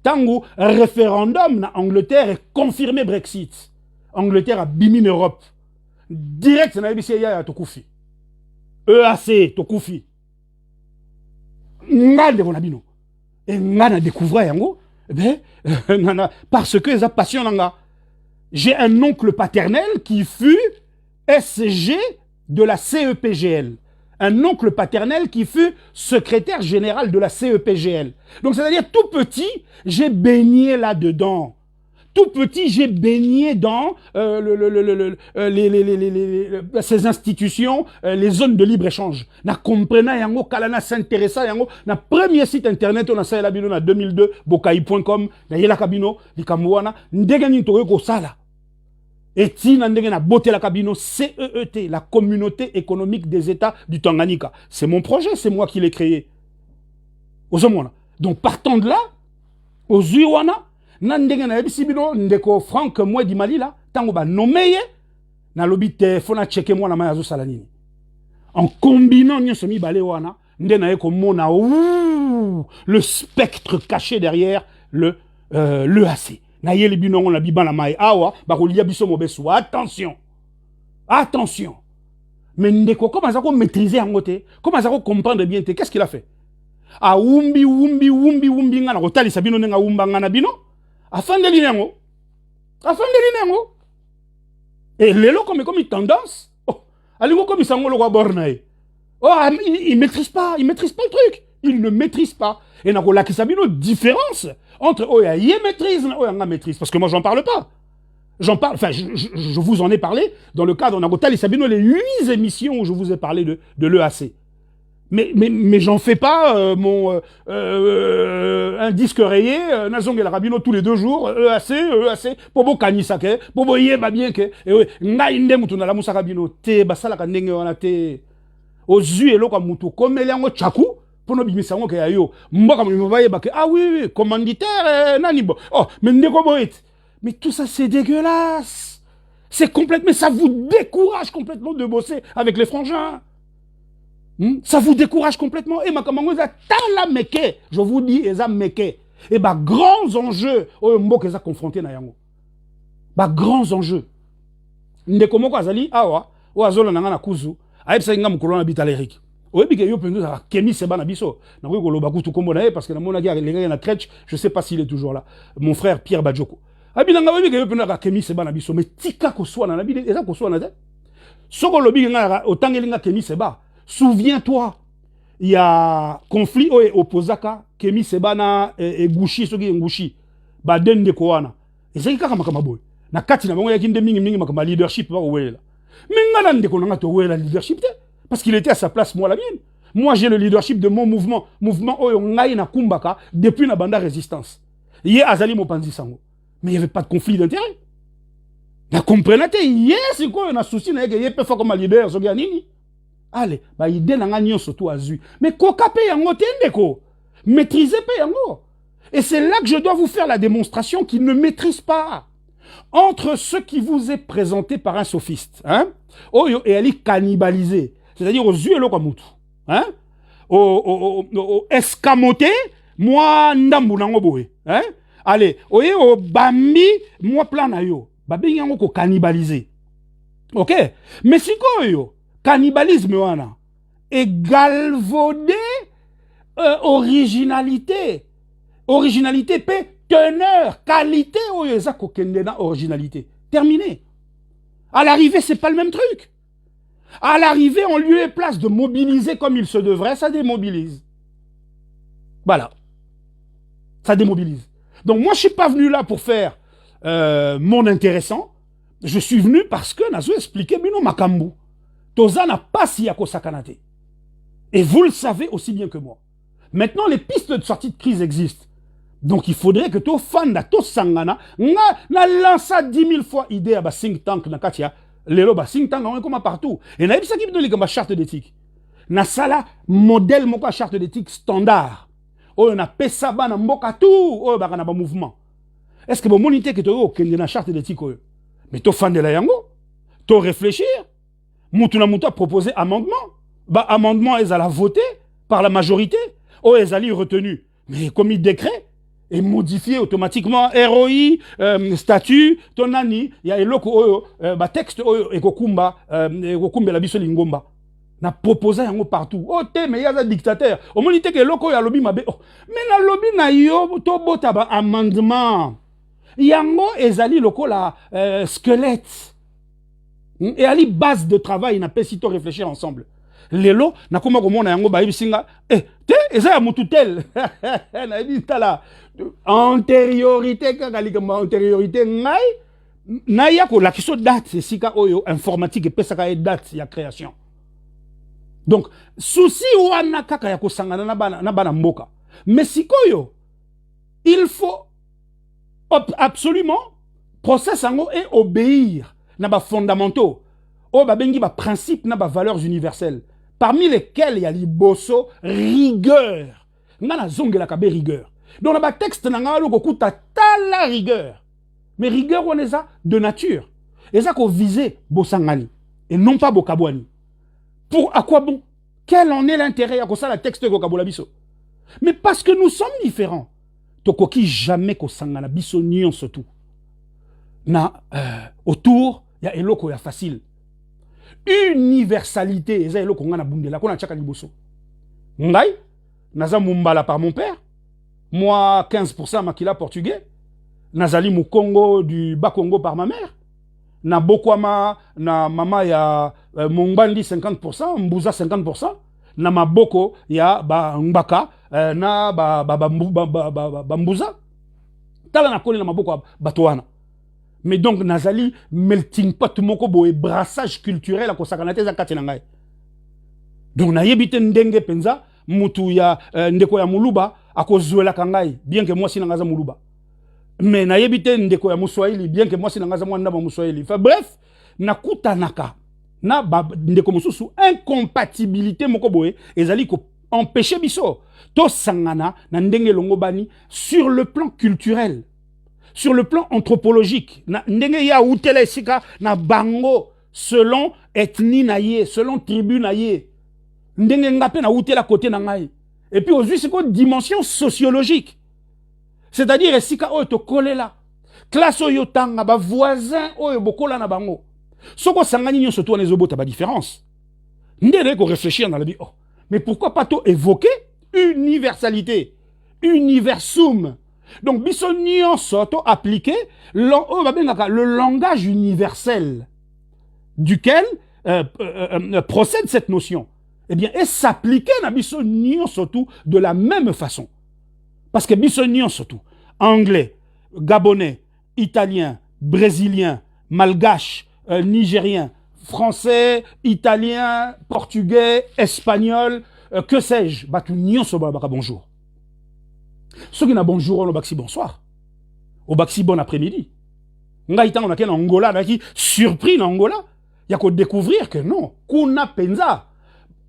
tango référendum na Angleterre est confirmé Brexit. Angleterre a bimi Europe. Direct, na ebisi ya tokufi. EAC tokufi. Ngade bona bino. Et ngana découvrir yango, parce que les passion nanga. J'ai un oncle paternel qui fut SG de la CEPGL. Un oncle paternel qui fut secrétaire général de la CEPGL. Donc, c'est-à-dire, tout petit, j'ai baigné là-dedans. Tout petit, j'ai baigné dans ces institutions, les zones de libre-échange. Na comprena yango, kalana s'intéressa yango. Na premier site internet, on a ça la bino na 2002, bokai.com, na yela kabino, likamouana, ndegani toye ko sala. Et tina ndenge na boté la cabino CEET, la communauté économique des États du Tanganyika. C'est mon projet, c'est moi qui l'ai créé. Donc partant de là, aux Uwana, nandenge na ebisibino ndeko Franck moi di Mali là, tango ba nommé na lobi téléphone checker moi na mayazo salanini. En combinant nyonso mi balé wana, ndena eko mona le spectre caché derrière l'EAC. Na yeli binongo na bibana mai awa ba ko lia biso mobesu. Attention. Attention. Mais ndeko comment ça ko maîtriser en côté? Comment ça ko comprendre bien? Qu'est-ce qu'il a fait? A wumbi ngana ko tali sabino nga wumba ngana bino. Afin de linengo. Et lelo comme une tendance. Oh, alingo comme sango lo ko bornae. Oh, il maîtrise pas le truc. Il ne maîtrise pas. Et na ko la kisabino différence entre Oya maîtrise et Oya maîtrise. Parce que moi, j'en parle pas. J'en parle, enfin, je vous en ai parlé dans le cadre d'Angotal et Sabino, les 8 émissions où je vous ai parlé de l'EAC. Mais j'en fais pas un disque rayé, Nazong El Rabino tous les 2 jours, EAC, Pobo Kanisake, Pobo Yeba bien que, Nainde Mutuna la Moussa Rabino, Te, Basala Kandenge Wanate, aux yeux et l'eau comme Moutou, comme Eliango Tchakou, pour nos bimisango que ayo moi comme me voyez que ah oui commanditaire nanibo oh mais mais tout ça c'est dégueulasse, c'est complètement, ça vous décourage complètement de bosser avec les frangins. Ça vous décourage complètement. Et ma comment ça tala meke, je vous dis eza meke et bah grands enjeux oh mbo ça confronté na yango bah grands enjeux ndeko moko azali awa o azola nanga na kuzu ayebisa nga mukolo na bitalerique. Oui, mais il y a Kémy Seba Nabiso. Parce que na Tretch, je ne sais pas s'il est toujours là. Mon frère Pierre Badjoko. Mais tika ko soit na nabi, eza ko soit na te. Soko lobi nga autant que Kémy Seba. Souviens-toi, il y a conflit opposaka Kémy Seba na Gouchi soki Ngouchi. Ba den de koana. Et c'est kaka makamaboy. na kati na bango ya kinde mingi makamba leadership ba wela mais ngana ndeko nanga to wela leadership te parce qu'il était à sa place moi la mienne. Moi j'ai le leadership de mon mouvement oyo ngai na kumbaka depuis na banda résistance yé azali mopanzi sango mais il y avait pas de conflit d'intérêt na comprenate yes ko na souci na yé pe fa comme leader so bien nini allez ba idée na ngani surtout azui mais koka pe yango te ndeko maîtriser pe yango. Et c'est là que je dois vous faire la démonstration qu'il ne maîtrise pas. Entre ce qui vous est présenté par un sophiste, hein, et elle est cannibalisée, c'est-à-dire aux yeux et l'eau hein, au escamoté, moi ndambu nango boé, hein, allez, au bambi, moi plan na yo, babi yango ko cannibalisé, ok, mais si ko yo, cannibalisme wana, et galvaudé, originalité. Originalité, paix, teneur, qualité, originalité. Terminé. À l'arrivée, c'est pas le même truc. À l'arrivée, en lieu et place de mobiliser comme il se devrait, ça démobilise. Voilà. Ça démobilise. Donc moi, je suis pas venu là pour faire mon intéressant. Je suis venu parce que Nazo expliqué Bino Makambu. Toza n'a pas si yako sakanate. Et vous le savez aussi bien que moi. Maintenant, les pistes de sortie de crise existent. Donc il faudrait que to fanda to sangana na lança 10 000 fois idée à think tank na katia lelo ba think tank on comme partout et na bisa qui me donne comme charte d'éthique na sala modèle moko charte d'éthique standard on a pesa ba na mboka tout o ba kana ba mouvement est-ce que bon monité que to kende na charte d'éthique mais to fanda la yango to réfléchir mutu na mutu a proposé amendement ba amendement ils allaient voter par la majorité o ils allaient retenu mais comme il décret et modifier automatiquement ROI, statut, tonani, il y a eloko texte ekokumba la biso lingomba. Na proposé yango partout. Oh te mais il y a un dictateur. Au moins que eloko ya lobby mabe. Oh, mais na lobby na yo to bota ba amendement. Yango ezali loko la squelette. Et ali base de travail na pesito réfléchir ensemble. Lelo na kuma komona yango ba ibisinga te eza ya mututel. Na dit tala antériorité antériorité ngai na yako la kiso date sika oyo informatique pesaka et date ya création. Donc souci wana kaka ya kosangana na bana mboka. Mais sikoyo il faut absolument process ango et obéir na ba fondamentaux o ba bengi ba principes na ba valeurs universelles parmi lesquelles il y a liboso rigueur. Ngana zongela kabe rigueur. Donc, dans le texte, on a la rigueur. Mais rigueur, on est ça de nature. Et ça qu'on visait Bosangani. Et non pas Bokabouani. Pour à quoi bon? Quel en est l'intérêt à ça le texte de Bokabolabiso? Mais parce que nous sommes différents. Tokoki jamais ko sangana biso nion surtout. Na autour, il y a eloko ya facile. Universalité, eza eloko ngana bundela ko na chaka liboso. Ngai naza mumbala par mon père. Moi, 15% makila portugais. Nazali mu Congo du Bas-Congo par ma mère. Na Bokwama, na mama ya Mongbandi 50%, Mbuza 50%. Na Maboko ya ba Mbaka, na ba Mbuza. Tala na koli na Maboko Batoana. Mais donc, Nazali melting pot moko boe brassage culturel à kosakanate za kati na ngai. Donc, na yebite ndenge penza, mutu ya ndeko ya muluba, à cause de la kangai, bien que moi si n'angaza muluba. Mais na yebite ndeko ya muswahili, bien que moi si n'angaza mwanda ma muswahili. Enfin bref, na kutanaka, na ndeko mususu incompatibilité moko boe, ezali ko empêcher biso. To sangana na ndenge longo bani sur le plan culturel, sur le plan anthropologique. Na ndenge ya utele sika na bango selon ethnie na ye, selon tribu na ye. Ndenge ngape na utela côté na ngai. Et puis aujourd'hui, c'est quoi dimension sociologique? C'est-à-dire, si ka to collé là, classe oyo tanga, ba voisin oyo bokola na bango. Soko sangani nyo surtout les obota ba différence. Ndere ko réfléchir dans la vie. Oh, mais pourquoi pas to évoquer universalité, universum? Donc biso nyo soto appliquer le langage universel duquel procède cette notion. Eh bien, et s'appliquer à Bissonion surtout de la même façon. Parce que Bissonion surtout, anglais, gabonais, italien, brésilien, malgache, nigérien, français, italien, portugais, espagnol, que sais-je, batu nyonso baka bonjour. Ceux qui n'ont bonjour, on baxi bonsoir. Au baxi bon après-midi. Ngaïta on a qu'un Angola, qui surpris en Angola. Il y a qu'à découvrir que non, kuna penza.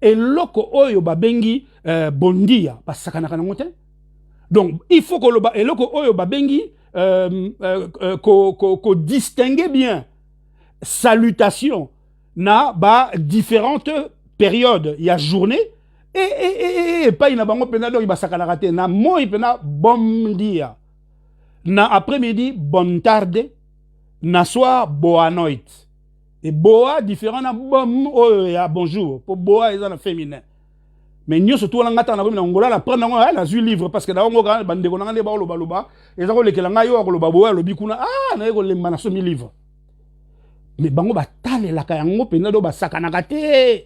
Et loko oyo babengi bondia, pas sakana kana mote. Donc il faut que le et loko oyo babengi ko distinguer bien salutation na ba différentes périodes. Il y a journée et pas il na bango pena donc il ba sakana raté na mo il pena bon dia. Na après-midi bonne tarde, na soir boa noite. Et boa différent na bom oh ya bonjour pour boa ils en féminin. Mais nous surtout on ngata na Angola la prendre na zu livre parce que na ngo grand bande ko na ba loba loba et ça ko lekela ngayo ko loba boa lobi kuna na ko le mana so mi livre. Mais bango ba tale la ka yango pena do ba sakanaka te.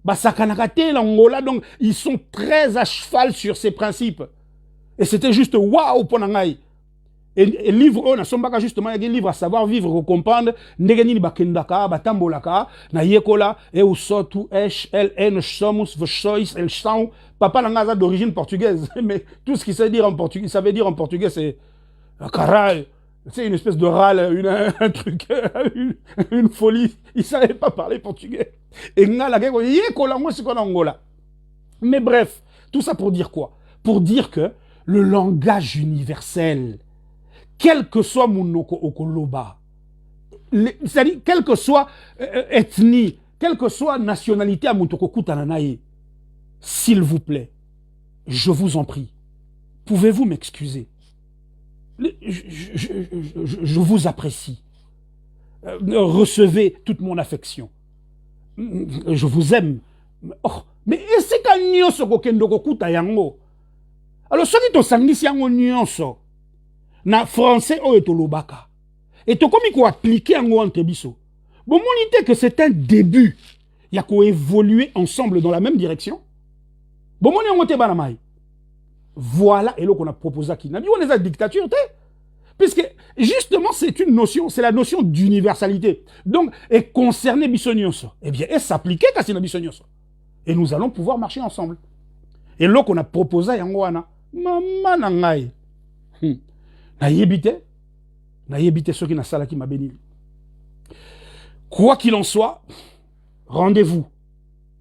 Ba sakanaka te l'Angola donc ils sont très à cheval sur ces principes. Et c'était juste waouh pour ngai. Et livre on a sombaka justement il y a des livres à savoir vivre ko comprendre ndegeni bakendaka batambolaka na yekola e usotu esh ln somos vsois el são papa langaza d'origine portugaise mais tout ce qui sait dire en portugais ça veut dire en portugais c'est caral c'est une espèce de râle un truc une folie il savait pas parler portugais et ngala ko yekola moi c'est quoi Angola. Mais bref tout ça pour dire quoi? Pour dire que le langage universel, quel que soit Mounoko Okoloba, c'est-à-dire, quelle que soit ethnie, quelle que soit nationalité à Moutoko Kutananaye, s'il vous plaît, je vous en prie, pouvez-vous m'excuser? Je vous apprécie. Recevez toute mon affection. Je vous aime. Oh, mais est-ce qu'il y a un alors, ce qui est sangisi yango nyonso na français o etolobaka et to komi ko appliquer yango entre biso bon monite que c'est un début ya ko évoluer ensemble dans la même direction bon moni yango te bana mai voilà et là qu'on a proposé qui na bi on les a dictature te puisque justement c'est une notion c'est la notion d'universalité donc et concerner biso nyonso eh bien et s'appliquer kasi na biso nyonso et nous allons pouvoir marcher ensemble et là qu'on a proposé yango wana maman nangai na yebite ceux qui na sala qui m'a béni. Quoi qu'il en soit, rendez-vous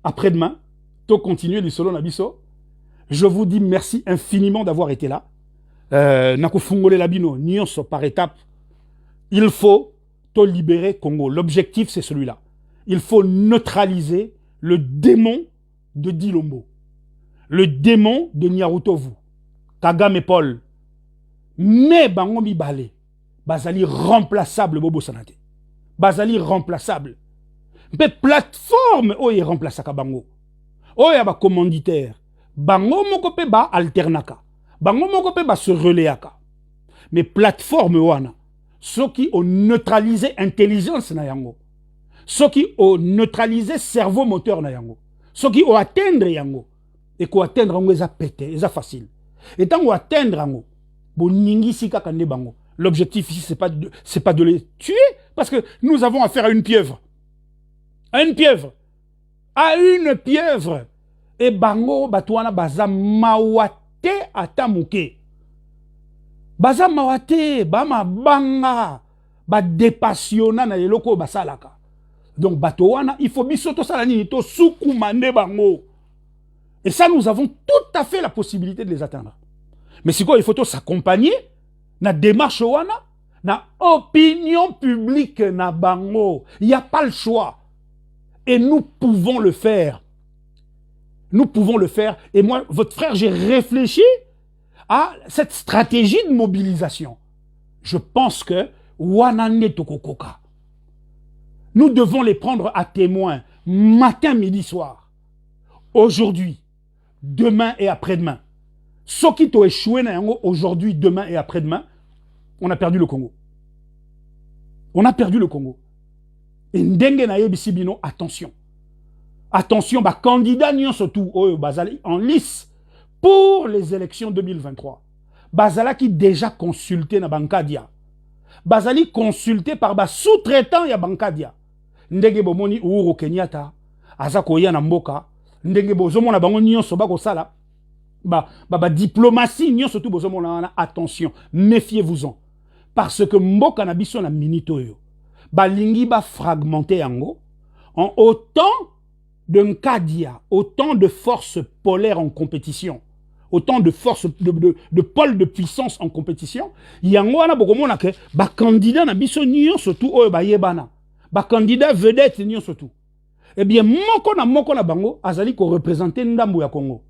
après-demain, to continuer les solo nabiso. Je vous dis merci infiniment d'avoir été là. Nako fungole labino nyonso par étape. Il faut to libérer Congo. L'objectif c'est celui-là. Il faut neutraliser le démon de Dilombo, le démon de Nyarutovu. Kagame Paul, mais bango mibale, bazali remplaçable bobo sanate, bazali remplaçable. Mais plateforme oye remplaçaka bango, oye ba commanditaire, bango mokope ba alternaka, bango mokope ba se relayaka. Mais plateforme wana, ceux qui ont neutralisé intelligence na yango, ceux qui ont neutralisé cerveau moteur na yango, ceux qui ont atteindre yango, et qu'on atteindre yango eza pété, eza facile. Et tant qu'on atteindre yango, l'objectif ici, c'est pas de les tuer, parce que nous avons affaire à une pieuvre. À une pieuvre. À une pieuvre. Et bango, batouana, baza mawate atamuke. Baza mawate, bama banga, ba dépassionna na yeloko basalaka. Donc, batouana, il faut bisoto salani, to soukoumande bango. Et ça, nous avons tout à fait la possibilité de les atteindre. Mais c'est quoi? Il faut s'accompagner na démarche wana, na opinion publique na bango. Il n'y a pas le choix. Et nous pouvons le faire. Nous pouvons le faire. Et moi, votre frère, j'ai réfléchi à cette stratégie de mobilisation. Je pense que wanane tokokoka. Nous devons les prendre à témoin matin, midi, soir. Aujourd'hui, demain et après-demain. Ceux qui ont échoué aujourd'hui, demain et après-demain, on a perdu le Congo. On a perdu le Congo. Et ndenge na yebisibino, attention. Attention, bah candidat surtout en lice pour les élections 2023. Bazala qui déjà consulté na Bankadia. bazali consulté par ba sous-traitant ya bankadia. Ndenge bomoni Uhuru Kenyatta aza koya na mboka, ndenge bozomona bango nyonso bako sala ba diplomatie nyonso tout bozomona, attention, méfiez-vous-en parce que mboka na biso na minito yo balingi ba fragmenter yango en autant de nkadia, autant de forces polaires en compétition, autant de forces de pôles de puissance en compétition. Yango wana bokomona ke ba candidat na biso nyonso tout oyo ba yebana, ba candidat vedette nyonso tout. Eh bien moko na bango azali ko représenter ndambo ya Congo.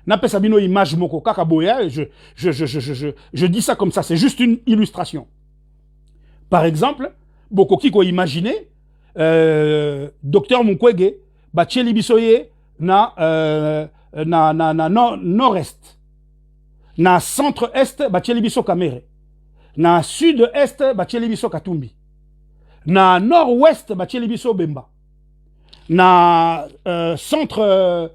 Na pesa bino image moko kaka boya, je dis ça comme ça, c'est juste une illustration. Par exemple, bokoki ko imaginer Docteur Mukwege bacheli bisoye na nord-est, na centre-est bacheli biso Kamere, na sud-est bacheli biso Katumbi, na nord-ouest bacheli biso Bemba, na centre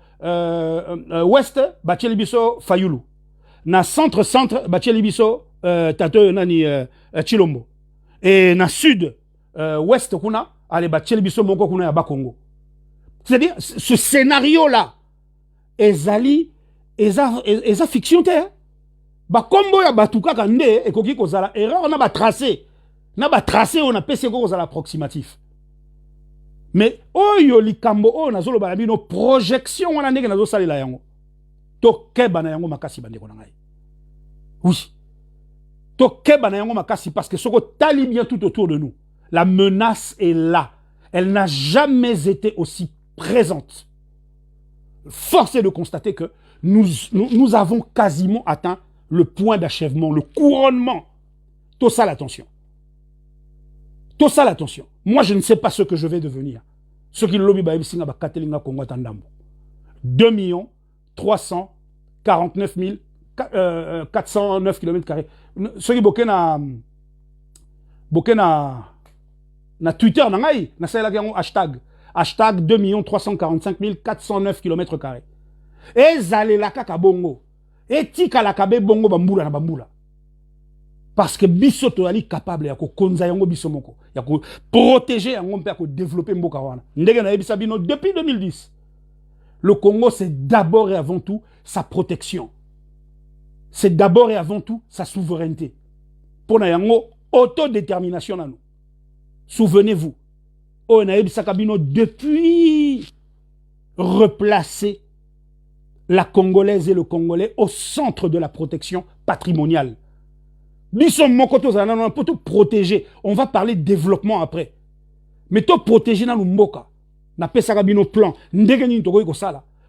ouest bacheli biso Fayulu, na centre bacheli biso tato nani Chilombo, et na sud ouest kuna ale bacheli biso moko kuna ya Bakongo. C'est-à-dire, ce scénario-là, ezali, eza fiction te, ba kombo ya batuka kande, et koki kozala erreur, na ba tracé, on a pese kozala approximatif. Mais, oyo likambo, oyo na zolo balabino, projection wana ndenge na zo sali la yango. To keba na yango makasi bandeko na ngai. Oui. To keba na yango makasi, parce que soko tali bien tout autour de nous. La menace est là. Elle n'a jamais été aussi présente. Force est de constater que nous avons quasiment atteint le point d'achèvement, le couronnement. Tout ça l'attention. Tout ça l'attention. Moi, je ne sais pas ce que je vais devenir. Ce qui lobby ba ebisinga ba katelinga Congo tandambo. 2 349 409 km². Ce qui bokena na Twitter na ngai na sala yango hashtag 2 345 409 km². Ezalela kaka bongo. Etika la kabe bongo bambula na bambula. Parce que biso to ali capable ya ko konza yango biso moko, ya ko protéger yango mpe ya ko développer mboka wana. Ndenge na yebisa bino depuis 2010. Le Congo c'est d'abord et avant tout sa protection. C'est d'abord et avant tout sa souveraineté. Pour na yango autodétermination na nous. Souvenez-vous, on a depuis replacer la Congolaise et le Congolais au centre de la protection patrimoniale. Nous sommes pour tout protéger. On va parler de développement après. Mais tout protéger dans le Mboka. N'a pas ça bino plan.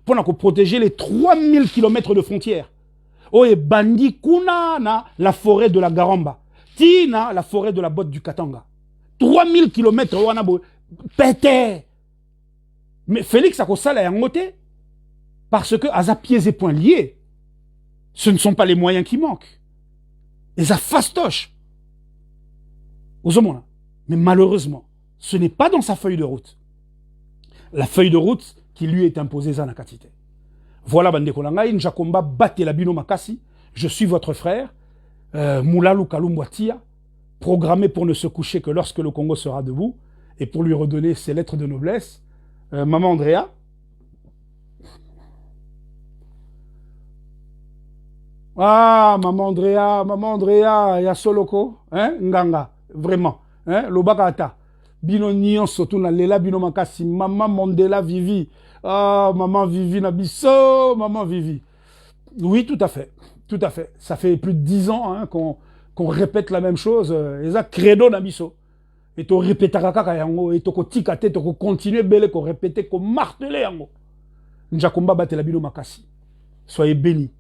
Pour protéger les 3000 km de frontières. Oh et bandi kuna na la forêt de la Garamba. Tina la forêt de la Botte du Katanga. 3000 km wana bo pété. Mais Félix a kosala yangote parce que à pieds et poings liés, ce ne sont pas les moyens qui manquent. Et à fastoche. Mais malheureusement, ce n'est pas dans sa feuille de route. La feuille de route qui lui est imposée Zanakatite. Voilà bande kolanga Njakomba batte la bino makasi. Je suis votre frère Moulalu Kalumbwatia, programmé pour ne se coucher que lorsque le Congo sera debout et pour lui redonner ses lettres de noblesse. Maman Andrea. Ah, Maman Andrea, ya soloko, hein, nganga, vraiment, hein, lobakata. Bino nion surtout na lela bino makasi, Maman Mandela Vivi. Ah, Maman Vivi Nabiso, Maman Vivi. Oui, tout à fait, tout à fait. Ça fait plus de 10 ans hein, qu'on répète la même chose. Et ça, credo Nabiso. Et to répétera kaka yango, et to ko tikate, to ko continuer belle, ko répéter, ko marteler yango. Njakomba batela bino makasi. Soyez bénis.